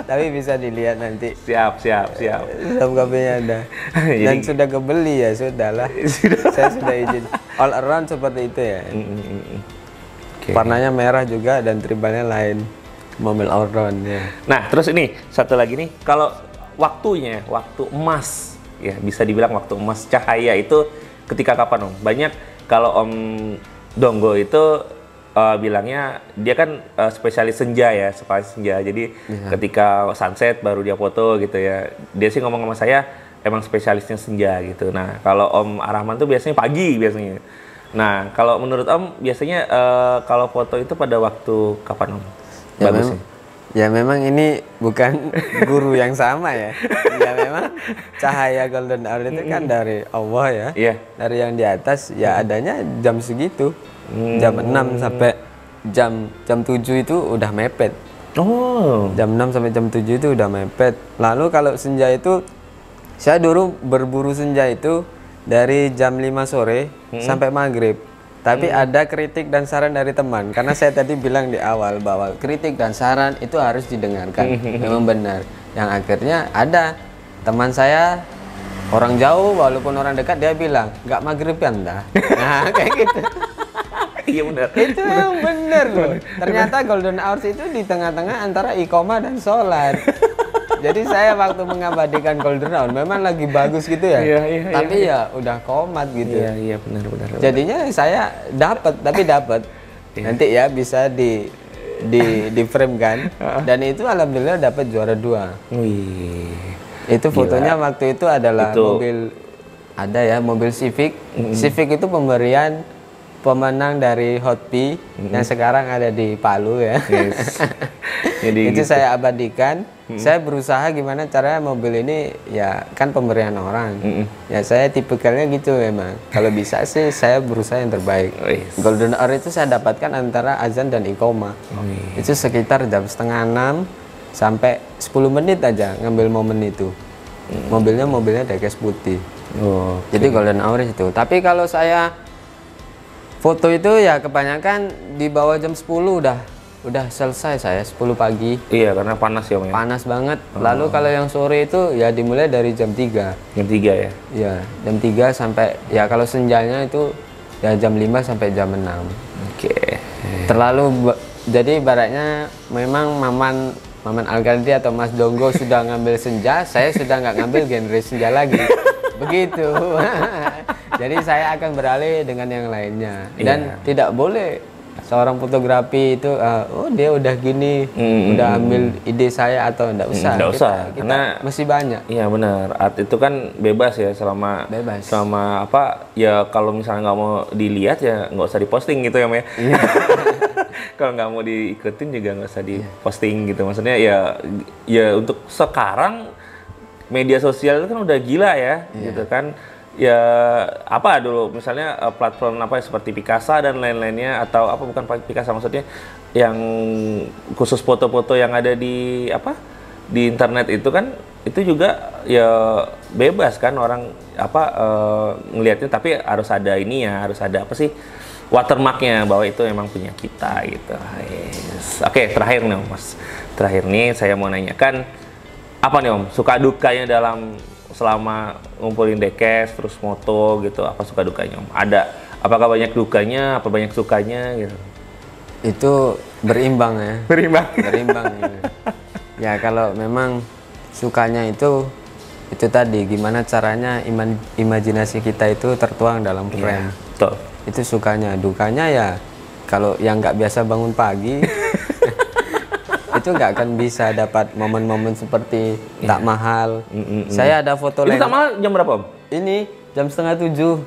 Tapi bisa dilihat nanti. Siap. Kopinya ada. Dan sudah kebeli ya, sudahlah. Saya sudah izin. All around seperti itu ya. Warnanya merah juga dan tribalnya lain. Mobil all around ya. Nah, terus ini satu lagi nih, kalau waktu emas ya, bisa dibilang waktu emas cahaya itu ketika kapan Om? Banyak kalau Om Donggo itu bilangnya dia kan spesialis senja ya, spesialis senja. Jadi ketika sunset baru dia foto gitu ya. Dia sih ngomong sama saya emang spesialisnya senja gitu. Nah, kalau Om Arahman tuh biasanya pagi biasanya. Nah, kalau menurut Om biasanya kalau foto itu pada waktu kapan Om? Ya, Bagusnya? Ya memang ini bukan guru yang sama ya. Ya memang cahaya golden hour itu kan dari Allah ya. Iya. Dari yang di atas ya adanya jam segitu. Jam 6 sampai jam 7 itu udah mepet. Oh. Jam 6 sampai jam 7 itu udah mepet. Lalu kalau senja itu saya dulu berburu senja itu dari jam 5 sore sampai maghrib. Tapi ada kritik dan saran dari teman, karena saya tadi bilang di awal bahwa kritik dan saran itu harus didengarkan. Memang benar. Yang akhirnya ada teman saya orang jauh walaupun orang dekat, dia bilang nggak maghriban dah. Nah kayak gitu. Iya benar. Itu yang benar loh. Ternyata golden hours itu di tengah-tengah antara iqomah dan sholat. Jadi saya waktu mengabadikan golden hour memang lagi bagus gitu ya. Iya, tapi ya udah komat gitu. Iya benar. Jadinya saya tapi dapat. Nanti ya bisa di frame kan. Dan itu alhamdulillah dapat juara 2. Wih. Itu fotonya waktu itu adalah mobil, ada ya mobil Civic. Civic itu pemberian pemenang dari Hotpi yang sekarang ada di Palu ya. Yes. Jadi itu gitu. saya abadikan. Saya berusaha gimana caranya mobil ini ya kan pemberian orang. Ya saya tipikalnya gitu memang. Kalau bisa sih saya berusaha yang terbaik. Yes. Golden hour itu saya dapatkan antara azan dan iqomah. Itu sekitar jam 5:30 sampai 10 menit aja ngambil momen itu. Mobilnya diecast putih. Jadi golden hour itu. Tapi kalau saya foto itu ya kebanyakan di bawah jam 10 udah selesai saya 10 pagi. Iya, karena panas ya Om ya. Panas banget. Lalu kalau yang sore itu ya dimulai dari jam 3. Jam 3 ya. Iya, jam 3 sampai ya kalau senjanya itu ya jam 5 sampai jam 6. Oke. Jadi ibaratnya memang Maman Alkandi atau Mas Donggo sudah ngambil senja, saya sudah nggak ngambil genre senja lagi. Begitu. Jadi saya akan beralih dengan yang lainnya. Dan tidak boleh seorang fotografi itu dia udah gini, udah ambil ide saya atau enggak usah. Enggak usah, karena masih banyak. Iya benar. Art itu kan bebas ya selama apa ya, kalau misalnya nggak mau dilihat ya nggak usah diposting gitu ya Om ya. Kalau nggak mau diikutin juga nggak usah diposting gitu. Maksudnya ya untuk sekarang media sosial itu kan udah gila ya, gitu kan. Ya apa dulu misalnya platform apa seperti Picasa dan lain-lainnya, atau apa, bukan Picasa maksudnya yang khusus foto-foto yang ada di internet itu kan, itu juga ya bebas kan orang ngelihatnya, tapi harus ada ini ya, harus ada apa sih watermarknya bahwa itu emang punya kita gitu. Yes. Oke, terakhir nih Om, Mas. Terakhir nih saya mau nanyakan apa nih Om suka dukanya dalam selama ngumpulin diecast terus moto gitu, apa suka dukanya Om? Apakah banyak dukanya, apa banyak sukanya gitu? Itu berimbang ya. Berimbang gitu. Ya kalau memang sukanya itu tadi gimana caranya imajinasi kita itu tertuang dalam frame. Betul. Itu sukanya. Dukanya ya kalau yang nggak biasa bangun pagi itu nggak akan bisa dapat momen-momen seperti tak mahal. Saya ada foto itu tak mahal jam berapa Om? Ini jam 6:30.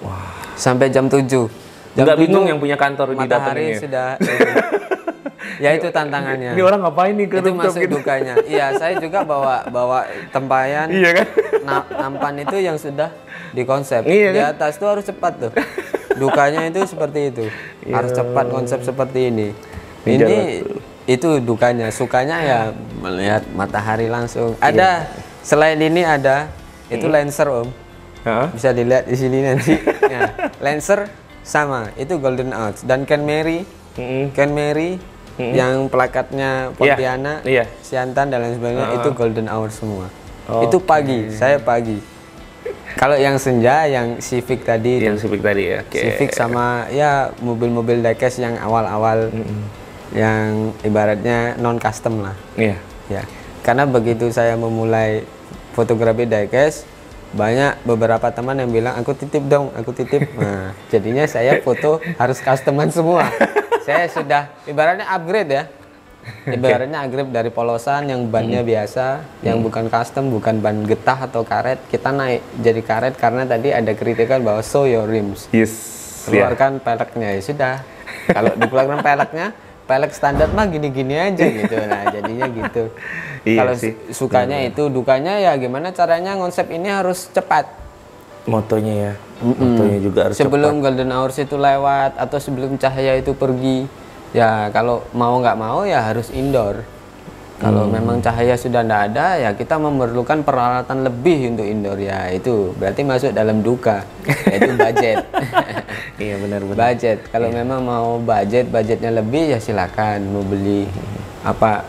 Wah. Sampai jam 7. Nggak bingung yang punya kantor di matahari sudah. Ya itu tantangannya. Ini orang ngapain nih ke itu masuk gitu dukanya. Iya, saya juga bawa tempayan. Iya kan? Nampan itu yang sudah dikonsep. Iya, di atas tuh harus cepat tuh. Dukanya itu seperti itu. Harus cepat konsep seperti ini. Ini itu dukanya. Sukanya ya melihat matahari langsung. Ada selain ini ada itu Lancer Om. Bisa dilihat di sini nanti. Ya, Lancer sama itu golden hours, dan Ken Mary yang plakatnya Pontianak, Siantan dan lain sebagainya itu golden hour semua. Itu pagi, saya pagi. Kalau yang senja, yang Civic tadi, ya. Civic sama ya mobil-mobil diecast yang awal-awal, yang ibaratnya non custom lah. Iya. Ya, karena begitu saya memulai fotografi diecast, banyak beberapa teman yang bilang aku titip dong, aku titip. Nah, jadinya saya foto harus customan semua. Saya sudah ibaratnya upgrade ya. Ibaratnya upgrade dari polosan yang bannya biasa, yang bukan custom, bukan ban getah atau karet, kita naik jadi karet karena tadi ada kritikan bahwa show your rims. Yes. Keluarkan peleknya, ya sudah. Kalau dikeluarkan peleknya, pelek standar mah gini-gini aja gitu. Nah, jadinya gitu. Iya Kalau sih. sukanya itu, dukanya ya gimana caranya konsep ini harus cepat. Motonya ya. Motonya juga harus Sebelum golden hours itu lewat atau sebelum cahaya itu pergi, ya kalau mau nggak mau ya harus indoor. Kalau memang cahaya sudah tidak ada, ya kita memerlukan peralatan lebih untuk indoor, ya itu berarti masuk dalam duka, yaitu budget. Iya benar-benar. Budget. Kalau memang mau budgetnya lebih, ya silakan mau beli apa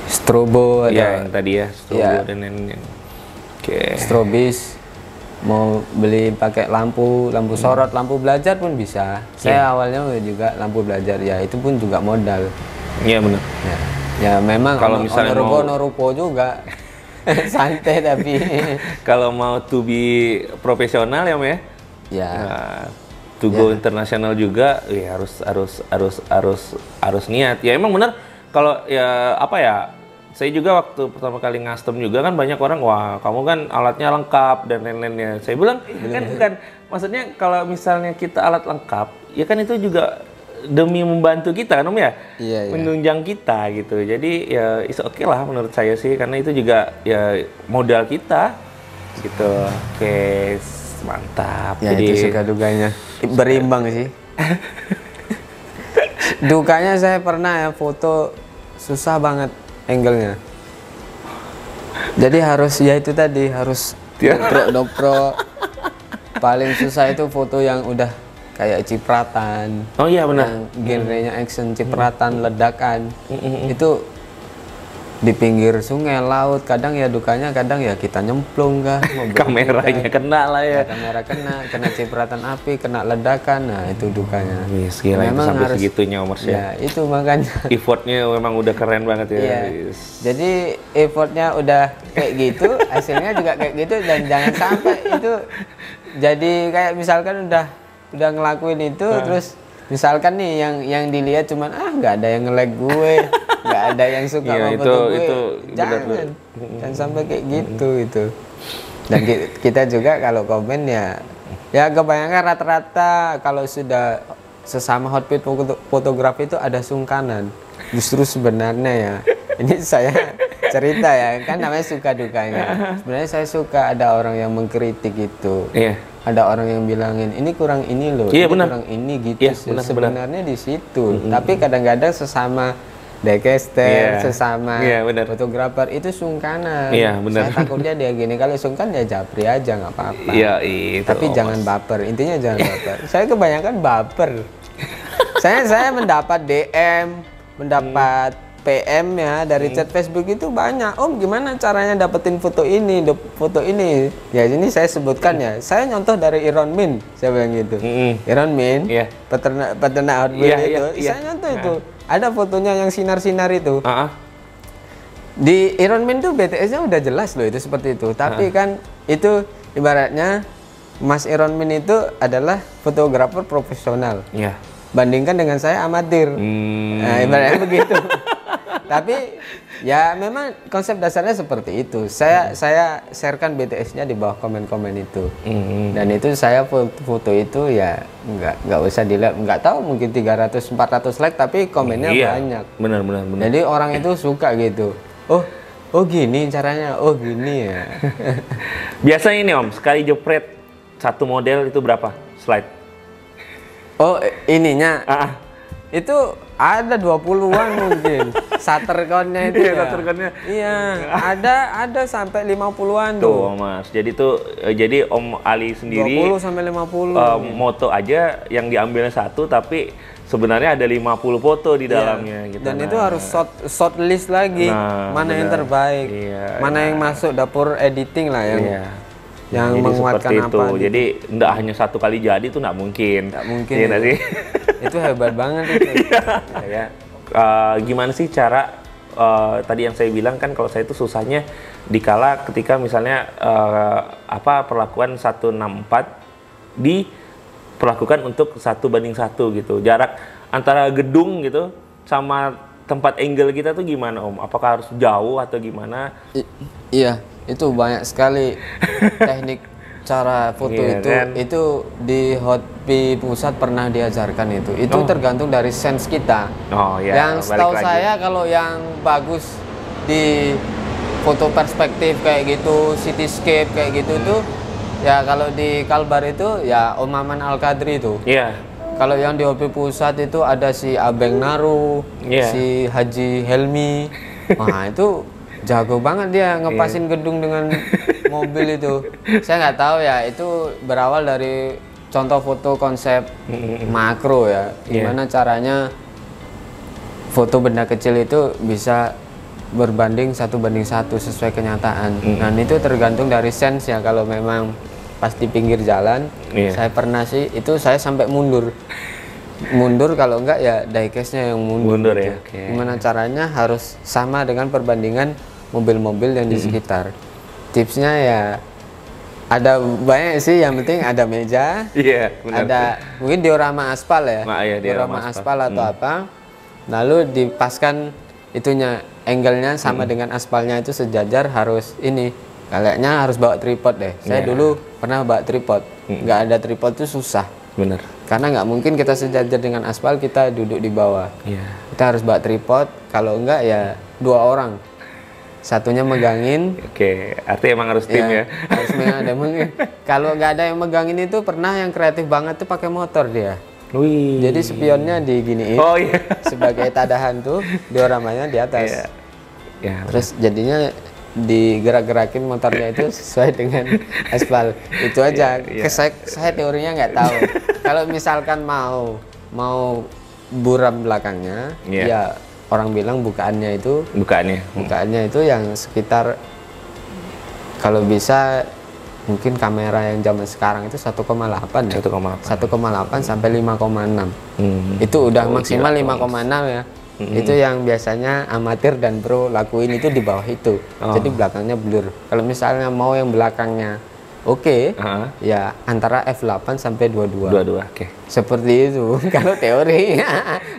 strobo Iya yang tadi ya, strobo ya, dan lain-lain. Oke. strobis. Mau beli pakai lampu sorot, lampu belajar pun bisa. Saya awalnya juga lampu belajar, ya itu pun juga modal. Iya benar. Ya memang kalau misalnya no rupo juga. Santai tapi kalau mau to be profesional ya, Om ya. ya Nah, to go internasional juga, ya harus niat. Ya emang benar. Kalau ya apa ya? Saya juga waktu pertama kali ngastem juga kan banyak orang, wah kamu kan alatnya lengkap dan lain-lainnya. Saya bilang kan maksudnya kalau misalnya kita alat lengkap, ya kan itu juga demi membantu kita kan Om ya, Iya. menunjang kita gitu. Jadi ya is oke lah menurut saya sih, karena itu juga ya modal kita gitu. Oke, mantap. Ya Jadi itu suka dukanya berimbang sih. Dukanya saya pernah ya foto susah banget angle-nya. Jadi harus ya itu tadi harus dopro. Paling susah itu foto yang udah kayak cipratan. Oh iya benar. Yang genrenya action, cipratan, ledakan. Itu di pinggir sungai, laut, kadang ya dukanya, kadang ya kita nyemplung kah, Kameranya kena lah ya. kamera kena cipratan api, kena ledakan, nah itu dukanya. Wis, gila itu Memang sampai harus- segitunya Om ya. Ya itu makanya. Effortnya memang udah keren banget ya. Iya. Yes. Jadi effortnya udah kayak gitu, hasilnya juga kayak gitu, dan jangan sampai itu jadi kayak misalkan udah ngelakuin itu terus misalkan nih yang dilihat cuman nggak ada yang nge-like gue, nggak ada yang suka Iya, sama itu- foto gue, itu jangan benar. sampai kayak gitu itu. Dan kita juga kalau komen ya kebanyakan rata-rata kalau sudah sesama hotpit fotografi itu ada sungkanan. Justru sebenarnya ya ini saya cerita ya, kan namanya suka dukanya. Sebenarnya saya suka ada orang yang mengkritik itu. Iya. Ada orang yang bilangin ini kurang ini loh, Iya, ini benar. kurang ini gitu. Iya, benar, Sebenarnya di situ. Tapi kadang-kadang sesama diecast, sesama Iya, benar. fotografer itu sungkanan. Iya, benar. Saya takutnya dia gini, kalau sungkan ya japri aja nggak apa-apa. Iya, itu. Tapi jangan baper. Intinya jangan baper. Saya kebanyakan baper. saya mendapat DM, mendapat PM ya dari chat Facebook itu banyak. Om gimana caranya dapetin foto ini, foto ini? Ya ini saya sebutkan ya. Saya nyontoh dari Iron Min, saya bilang gitu. Iron Min, Iya. peternak outdoor Iya, itu. iya. Saya nyontoh itu. Ada fotonya yang sinar-sinar itu. Ah, ah. Di Iron Man tuh BTS-nya udah jelas loh itu seperti itu. Tapi kan itu ibaratnya Mas Iron Man itu adalah fotografer profesional. Iya. Bandingkan dengan saya amatir. Nah, ibaratnya begitu. Tapi ya memang konsep dasarnya seperti itu. Saya sharekan BTS-nya di bawah komen-komen itu. Dan itu saya foto itu ya nggak usah dilihat, nggak tahu mungkin 300-400 like tapi komennya banyak. Benar. Jadi orang itu suka gitu. Oh gini caranya. Oh gini ya. Biasanya ini Om, sekali jepret satu model itu berapa slide? Oh ininya. Ah. Itu ada 20-an mungkin. Shuttercon-nya itu. Iya, ya. shuttercon-nya. Iya, ada sampai 50-an Tuh Mas, jadi Om Ali sendiri 20 sampai 50. moto aja yang diambilnya satu tapi sebenarnya ada 50 foto di dalamnya gitu. Dan itu harus short list lagi. Nah, mana yang benar. terbaik. Iya, mana yang masuk dapur editing lah yang Iya. yang Jadi menguatkan seperti apa itu. gitu. Jadi enggak hanya satu kali jadi itu enggak mungkin. Nggak mungkin Iya itu. nggak sih? Itu hebat banget itu. Ya. Gimana sih cara tadi yang saya bilang kan kalau saya itu susahnya dikala ketika misalnya perlakuan 164 diperlakukan untuk 1:1 gitu. Jarak antara gedung gitu sama tempat angle kita tuh gimana Om? Apakah harus jauh atau gimana? Iya, itu banyak sekali teknik cara foto Iya, itu. kan? Itu di Hotpi Pusat pernah diajarkan itu. Itu tergantung dari sense kita. Oh ya, Yang setahu saya kalau yang bagus di foto perspektif kayak gitu, cityscape kayak gitu tuh ya kalau di Kalbar itu ya Om Maman Al-Qadri itu. Iya. Kalau yang di Hotpi Pusat itu ada si Abeng Naru, Iya. si Haji Helmi. Wah, itu jago banget dia ngepasin gedung dengan mobil itu. Saya nggak tahu ya, itu berawal dari contoh foto konsep makro ya. Gimana caranya foto benda kecil itu bisa berbanding 1:1 sesuai kenyataan. Dan itu tergantung dari sense ya. Kalau memang pas di pinggir jalan, saya pernah sih itu saya sampai mundur. Kalau enggak ya diecast-nya yang mundur ya. gitu. Gimana caranya harus sama dengan perbandingan mobil-mobil yang di sekitar. Tipsnya ya ada banyak sih, yang penting ada meja, ada mungkin diorama aspal ya, diorama aspal atau apa, lalu dipaskan itunya angle-nya sama dengan aspalnya itu sejajar, harus ini kayaknya harus bawa tripod deh. Saya dulu pernah bawa tripod, nggak ada tripod itu susah. Bener. Karena nggak mungkin kita sejajar dengan aspal, kita duduk di bawah. Kita harus bawa tripod, kalau enggak ya 2 orang. Satunya megangin. Oke, artinya emang harus tim ya. Harus megangin. Kalau nggak ada yang megangin itu, pernah yang kreatif banget tuh pakai motor dia. Wih. Jadi spionnya diginiin. Oh iya. Sebagai tadahan tuh dioramanya di atas. Terus jadinya digerak-gerakin motornya itu sesuai dengan aspal. Itu aja. Saya teorinya nggak tahu. Kalau misalkan mau buram belakangnya, ya orang bilang bukaannya itu yang sekitar, kalau bisa mungkin kamera yang zaman sekarang itu 1,8 ya. 1,8 sampai 5,6. Itu udah maksimal 5,6 ya. Itu yang biasanya amatir dan pro lakuin itu di bawah itu. Jadi belakangnya blur. Kalau misalnya mau yang belakangnya ya antara f8 sampai 22. Seperti itu. Kalau teori,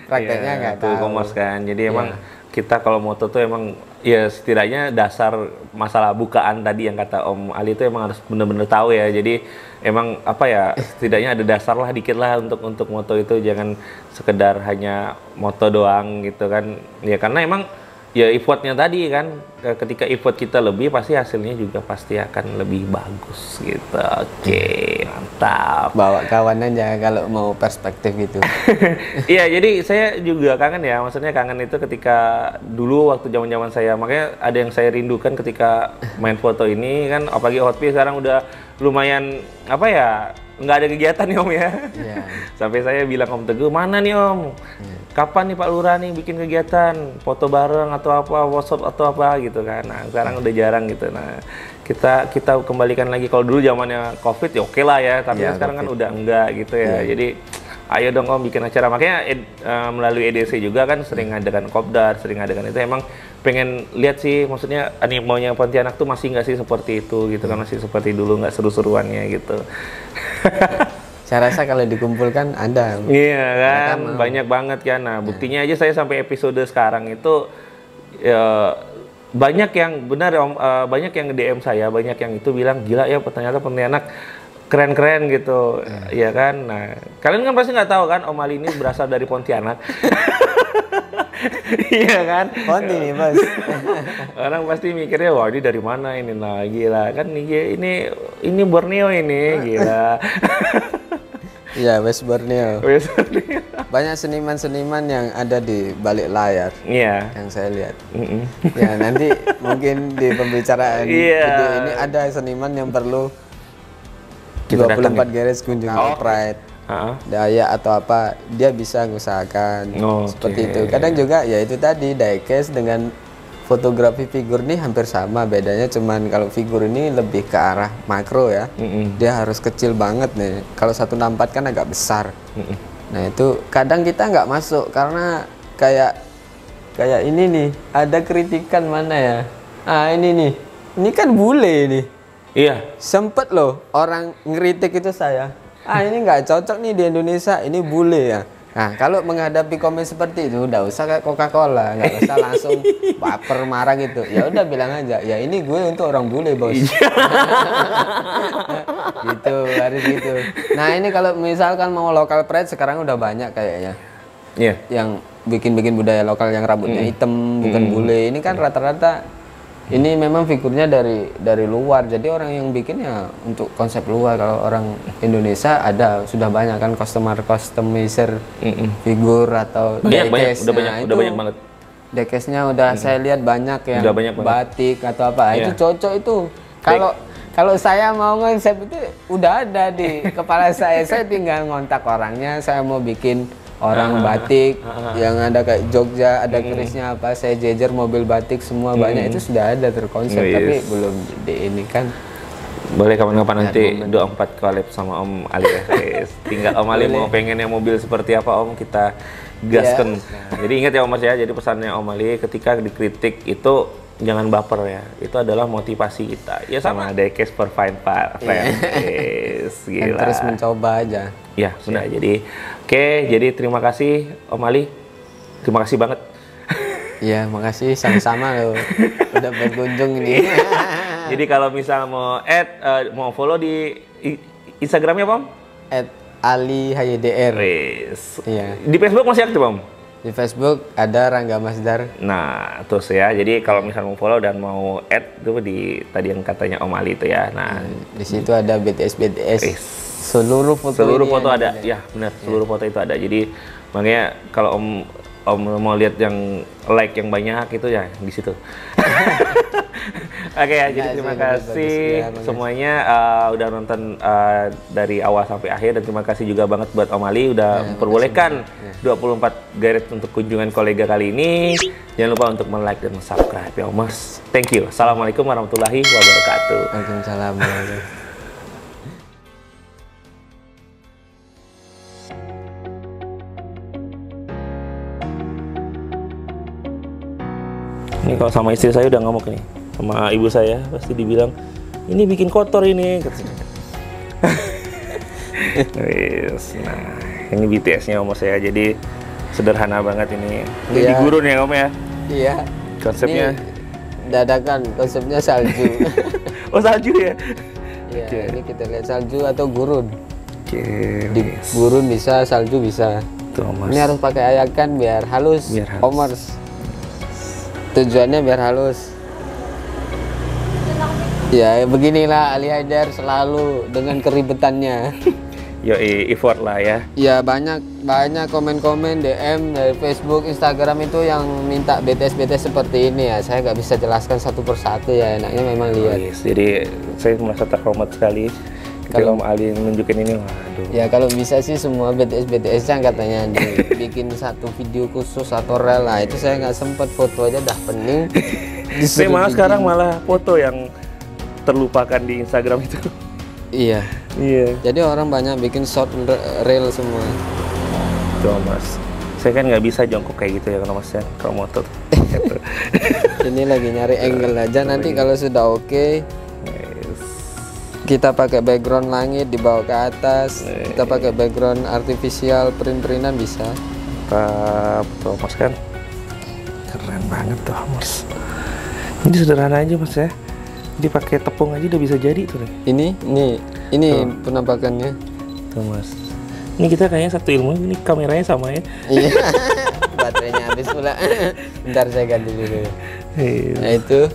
prakteknya nggak tahu. E-commerce kan. Jadi emang kita kalau moto tuh emang ya setidaknya dasar masalah bukaan tadi yang kata Om Ali itu emang harus bener-bener tahu ya. Jadi emang apa ya, setidaknya ada dasar lah dikit lah untuk moto itu, jangan sekedar hanya moto doang gitu kan. Ya karena emang ya effortnya tadi kan, ketika effort kita lebih pasti hasilnya juga pasti akan lebih bagus gitu. Oke, mantap. Bawa kawan aja kalau mau perspektif gitu. Iya, jadi saya juga kangen ya, maksudnya kangen itu ketika dulu waktu zaman-zaman saya, makanya ada yang saya rindukan ketika main foto ini kan, apalagi Hotpi sekarang udah lumayan apa ya, nggak ada kegiatan nih Om ya. Sampai saya bilang Om Teguh, mana nih Om? Kapan nih Pak Lurah nih bikin kegiatan foto bareng atau apa, WhatsApp atau apa gitu kan. Nah sekarang udah jarang gitu. Nah kita kembalikan lagi, kalau dulu zamannya COVID ya oke lah ya, tapi sekarang kan udah enggak gitu ya. Jadi ayo dong Om bikin acara. Makanya melalui EDC juga kan sering ngadakan kopdar, sering ngadakan itu, emang pengen lihat sih, maksudnya animonya Pontianak tuh masih nggak sih seperti itu gitu kan, masih seperti dulu, nggak seru-seruannya gitu. Saya rasa kalau dikumpulkan ada. Iya kan, banyak banget kan. Nah buktinya aja saya sampai episode sekarang itu banyak yang benar Om, banyak yang DM saya, banyak yang itu bilang gila ya ternyata Pontianak keren-keren gitu, ya kan. Nah kalian kan pasti nggak tahu kan Om Ali ini berasal dari Pontianak. Iya kan, Ponti nih Mas. Orang pasti mikirnya wah ini dari mana ini, nah gila kan, ini Borneo ini, gila. Iya, West Borneo. Banyak seniman-seniman yang ada di balik layar. Yang saya lihat. Ya nanti mungkin di pembicaraan video ini ada seniman yang perlu 24 garis kunjungan Pride, Daya atau apa, dia bisa mengusahakan seperti itu. Kadang juga ya itu tadi diecast dengan fotografi figur ini hampir sama, bedanya cuman kalau figur ini lebih ke arah makro ya. Dia harus kecil banget nih. Kalau 1/4 kan agak besar. Nah itu kadang kita nggak masuk karena kayak ini nih, ada kritikan mana ya? Ini nih, ini kan bule nih. Sempet loh orang ngeritik itu saya. Ini nggak cocok nih di Indonesia, ini bule ya. Nah, kalau menghadapi komen seperti itu, udah usah kayak Coca-Cola, nggak usah langsung baper marah gitu. Ya udah bilang aja, ya ini gue untuk orang bule, bos. Gitu, harus gitu. Nah, ini kalau misalkan mau local pride sekarang udah banyak kayaknya. Iya. Yang bikin-bikin budaya lokal yang rambutnya hitam, bukan bule. Ini kan rata-rata ini memang figurnya dari luar. Jadi orang yang bikin ya untuk konsep luar. Kalau orang Indonesia ada sudah banyak kan customizer figur atau diecast. Udah banyak banget. Diecastnya udah saya lihat banyak yang Udah banyak banget. batik atau apa. Iya. Itu cocok itu. Kalau saya mau konsep itu udah ada di kepala saya. Saya tinggal ngontak orangnya. Saya mau bikin orang batik yang ada kayak Jogja, ada kerisnya apa, saya jejer mobil batik semua banyak itu sudah ada terkonsep, tapi belum di ini kan. Boleh kapan-kapan nanti 24 collab sama Om Ali ya. Tinggal Om Ali mau pengennya mobil seperti apa Om, kita gaskan. Jadi ingat ya Om Mas ya, jadi pesannya Om Ali ketika dikritik itu jangan baper ya. Itu adalah motivasi kita. Ya sama Diecast for Fine Friends. Gila. Terus mencoba aja. Ya, benar. Jadi jadi terima kasih Om Ali. Terima kasih banget. Iya, makasih sama-sama loh. Udah berkunjung ini. Jadi kalau misal mau mau follow di Instagramnya Om? @ali_hdr. Iya. Di Facebook masih aktif Om? Di Facebook ada Rangga Masdar. Nah, terus ya. Jadi kalau misal mau follow dan mau add tuh di tadi yang katanya Om Ali itu ya. Nah, di situ ada BTS. Seluruh foto ada. Ya, benar. Seluruh foto itu ada. Jadi makanya kalau Om mau lihat yang like yang banyak itu ya di situ. Oke ya, jadi terima kasih semuanya udah nonton dari awal sampai akhir, dan terima kasih juga banget buat Om Ali udah memperbolehkan 24 Garage untuk kunjungan kolega kali ini. Jangan lupa untuk like dan subscribe ya Om Mas. Thank you. Assalamualaikum warahmatullahi wabarakatuh. Waalaikumsalam. Ini kalau sama istri saya udah ngomong nih, sama ibu saya pasti dibilang ini bikin kotor ini. Nah, ini BTS-nya Om saya, jadi sederhana banget ini. Ini di gurun ya Om ya? Iya. Konsepnya ini dadakan, konsepnya salju. Oh salju ya? Iya. Ini kita lihat salju atau gurun. Di Yes. gurun bisa, salju bisa. Tuh, Mas. Ini harus pakai ayakan biar halus. Omers. Tujuannya biar halus. Ya beginilah Ali Haidar selalu dengan keribetannya. Yo effort lah ya. Ya banyak komen-komen DM dari Facebook, Instagram itu yang minta BTS seperti ini ya. Saya nggak bisa jelaskan satu persatu ya, enaknya memang lihat. Yes. Jadi saya merasa terhormat sekali kalau Om Ali nunjukin ini. Waduh. Ya kalau bisa sih semua BTS yang katanya dibikin satu video khusus atau reel lah, itu saya nggak sempet, foto aja dah pening. Saya malah sekarang malah foto yang terlupakan di Instagram itu. Iya. Jadi orang banyak bikin short reel semua. Tuh Mas, saya kan nggak bisa jongkok kayak gitu ya kalau Mas ya, kalau motor. Ini lagi nyari angle aja, nanti kalau sudah oke. Kita pakai background langit dibawa ke atas, kita pakai background artifisial, print-printan bisa. Tuh Mas kan, keren banget tuh Mas. Ini sederhana aja Mas ya. Jadi pakai tepung aja udah bisa jadi tuh nih. Ini penampakannya. Tuh Mas. Ini kita kayaknya satu ilmu, ini kameranya sama ya. Iya. Baterainya habis pula. Bentar saya ganti dulu. Nah itu.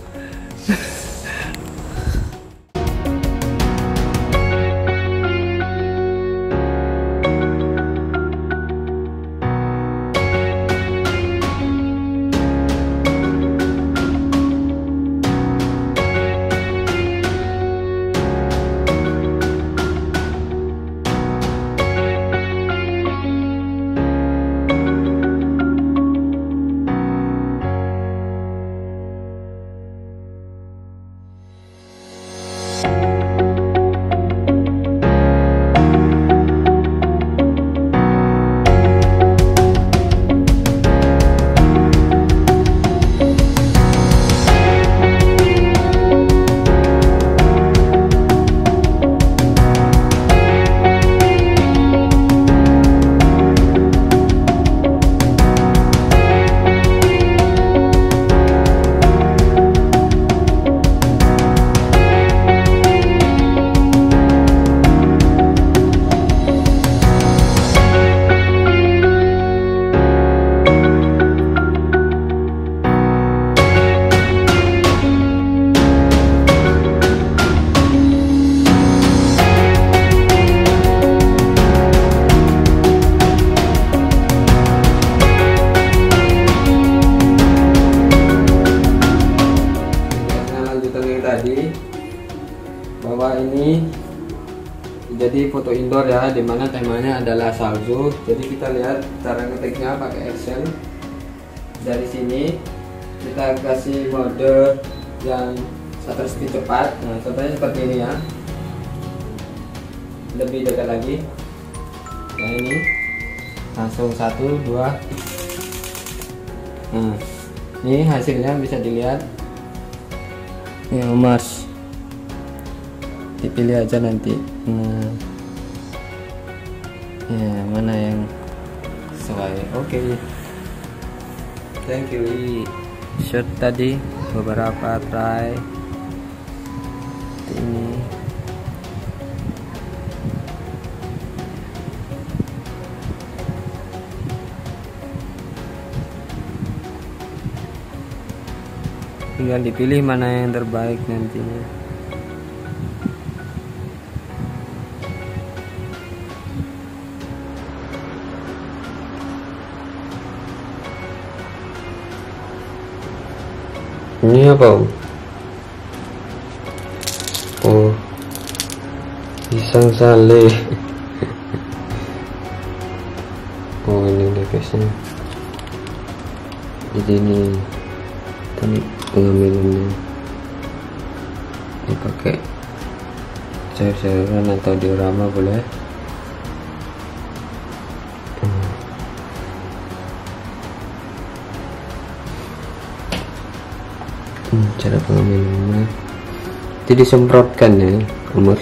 tadi bahwa ini jadi foto indoor ya, dimana temanya adalah salju. Jadi kita lihat cara ngetiknya pakai Excel. Dari sini kita kasih mode yang shutter speed cepat. Nah, contohnya seperti ini ya. Lebih dekat lagi. Nah, ini langsung 1, 2. Nah, ini hasilnya bisa dilihat. Ya, Mars. Dipilih aja nanti. Nah, ya mana yang sesuai. Oke. Thank you. Shot tadi beberapa try ini. Tinggal dipilih mana yang terbaik nantinya. Ini apa? Oh, pisang sale. Oh, ini guysnya. Jadi ini tadi pengambilannya dipakai sayur-sayuran atau diorama boleh. Cara pengambilannya itu disemprotkan ya, Mas.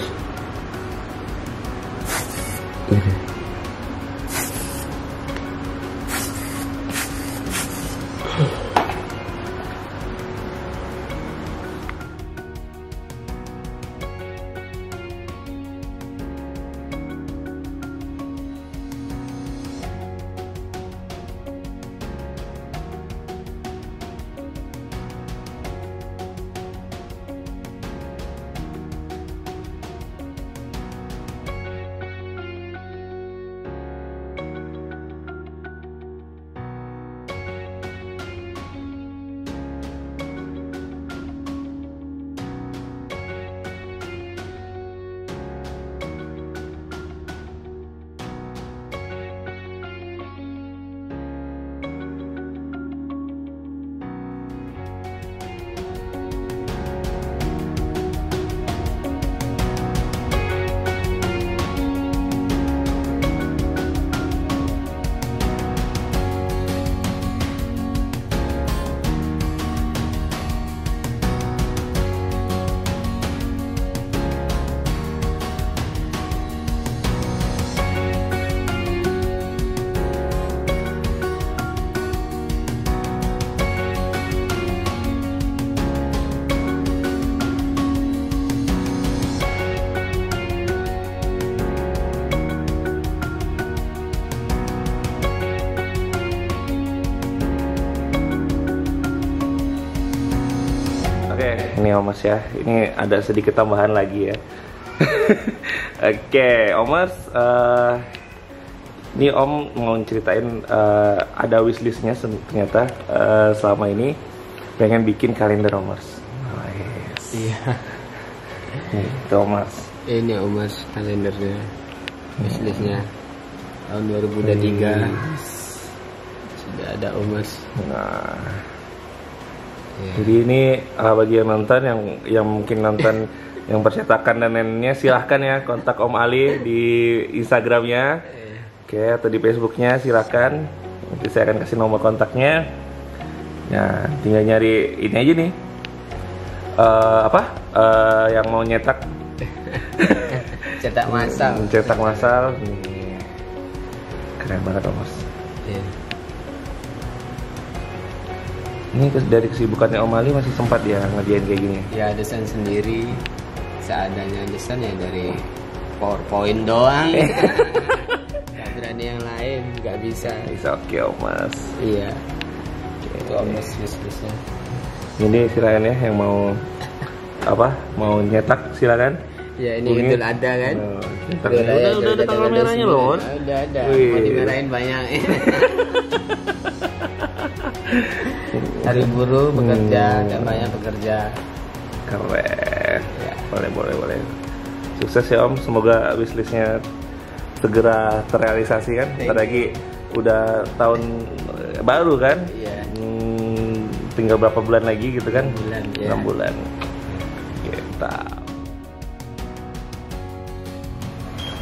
Ini Om Mas ya, ini ada sedikit tambahan lagi ya. Oke, Om Mas, ini Om mau ceritain ada wishlistnya ternyata selama ini pengen bikin kalender Om Mas. Oh, yes. Iya. Itu Om Mas. Ini Om Mas kalendernya, wishlistnya tahun 2023 sudah ada Om Mas. Nah. Jadi ini bagi yang nonton yang mungkin nonton yang percetakan dan lainnya, silahkan ya kontak Om Ali di Instagramnya, oke, atau di Facebooknya silahkan. Nanti saya akan kasih nomor kontaknya. Nah, tinggal nyari ini aja nih. Yang mau nyetak. Cetak massal. Cetak massal. Nih. Keren banget Om Mas. Ini dari kesibukannya Om Ali masih sempat ya ngerjain kayak gini? Ya, desain sendiri, seadanya desain ya dari PowerPoint doang. Gak berani yang lain, gak bisa. Bisa, oke Om Mas. Iya. Itu Om Mas bisnisnya. Ini silakan ya yang mau mau nyetak silakan. Ya, ini betul ada kan? Udah ada tanggal merahnya loh. Udah ada. Mau dimerahin banyak. Hari buruh bekerja, dan banyak bekerja. Keren. Ya. Boleh. Sukses ya Om. Semoga wishlistnya segera terrealisasi kan. Bentar lagi udah tahun baru kan. Iya. Tinggal berapa bulan lagi gitu kan? 6 bulan. Ya. 6 bulan. Kita.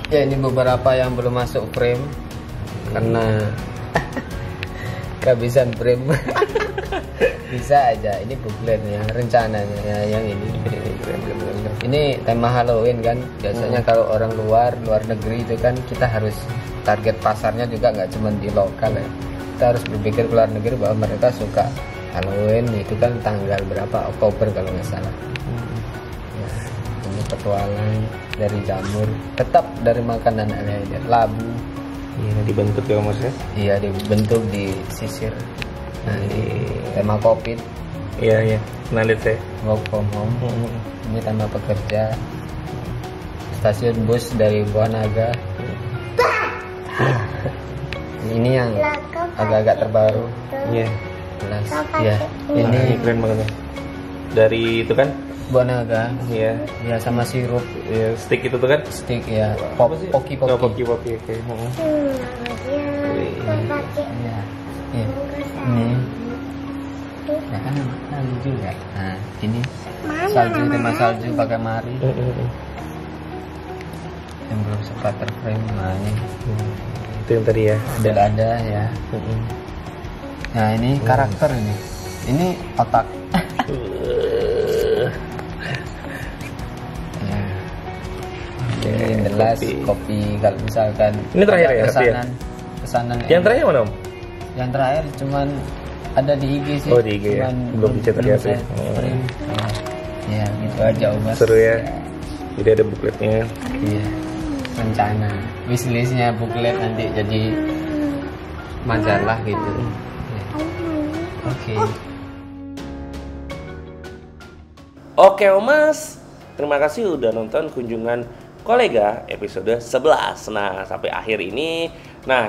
Ya, ini beberapa yang belum masuk frame karena kehabisan frame. Bisa aja, ini booklet yang rencananya ya, yang ini. Ini tema Halloween kan. Biasanya kalau orang luar negeri itu kan kita harus target pasarnya juga nggak cuma di lokal ya. Kita harus berpikir ke luar negeri bahwa mereka suka Halloween, itu kan tanggal berapa, Oktober kalau nggak salah. Ya, ini petualang dari jamur, tetap dari makanan lainnya, labu. Iya, dibentuk ya Mas ya? Iya, dibentuk di sisir. Nah, ini tema COVID. Iya, pernah lihat saya. Work from home. Ini tema pekerja. Stasiun bus dari Buah Naga. Ini yang agak-agak terbaru. Iya. Jelas. Ya, Ini keren banget. Dari itu kan? Buah Naga. Iya. Ya, sama sirup Ya, stick itu tuh kan? stick ya. Poki. Oh, poki oke. Iya. Iya. Ini. Ya kan salju juga. Nah, ini salju, tema salju pakai mari. Yang belum sempat terframe. Nah, ini. Itu yang tadi ya. Ada ya. Nah, ini karakter ini. Ini otak. Ya. Ini jelas kopi kalau misalkan Ini terakhir ya, pesanan Yang terakhir mana Om? yang terakhir cuman ada di IG sih. Oh, di IG ya? Belum dicetak ya, saya Oh. print. Ya gitu aja Om Mas. Seru ya. Jadi ada bookletnya. Iya. Rencana wishlistnya booklet nanti jadi majalah gitu. Ya. Oke. Oke Om Mas, terima kasih udah nonton kunjungan kolega episode 11. Nah, sampai akhir ini,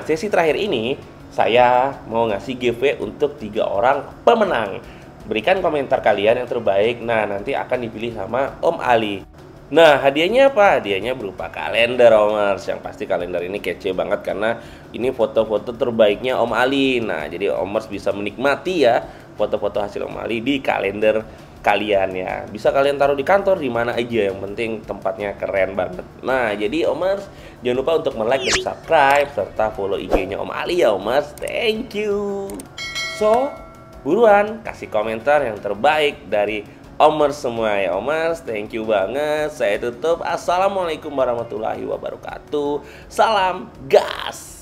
sesi terakhir ini saya mau ngasih giveaway untuk 3 orang pemenang. Berikan komentar kalian yang terbaik. Nah, nanti akan dipilih sama Om Ali. Nah, hadiahnya apa? Hadiahnya berupa kalender Omers. Yang pasti kalender ini kece banget karena ini foto-foto terbaiknya Om Ali. Nah, jadi Omers bisa menikmati ya foto-foto hasil Om Ali di kalender kalian ya. Bisa kalian taruh di kantor, di mana aja, yang penting tempatnya keren banget. Nah, jadi Omers jangan lupa untuk like dan subscribe serta follow IG-nya Om Ali ya Omers. Thank you. So, buruan kasih komentar yang terbaik dari Omers semua ya Omers. Thank you banget. Saya tutup. Assalamualaikum warahmatullahi wabarakatuh. Salam gas.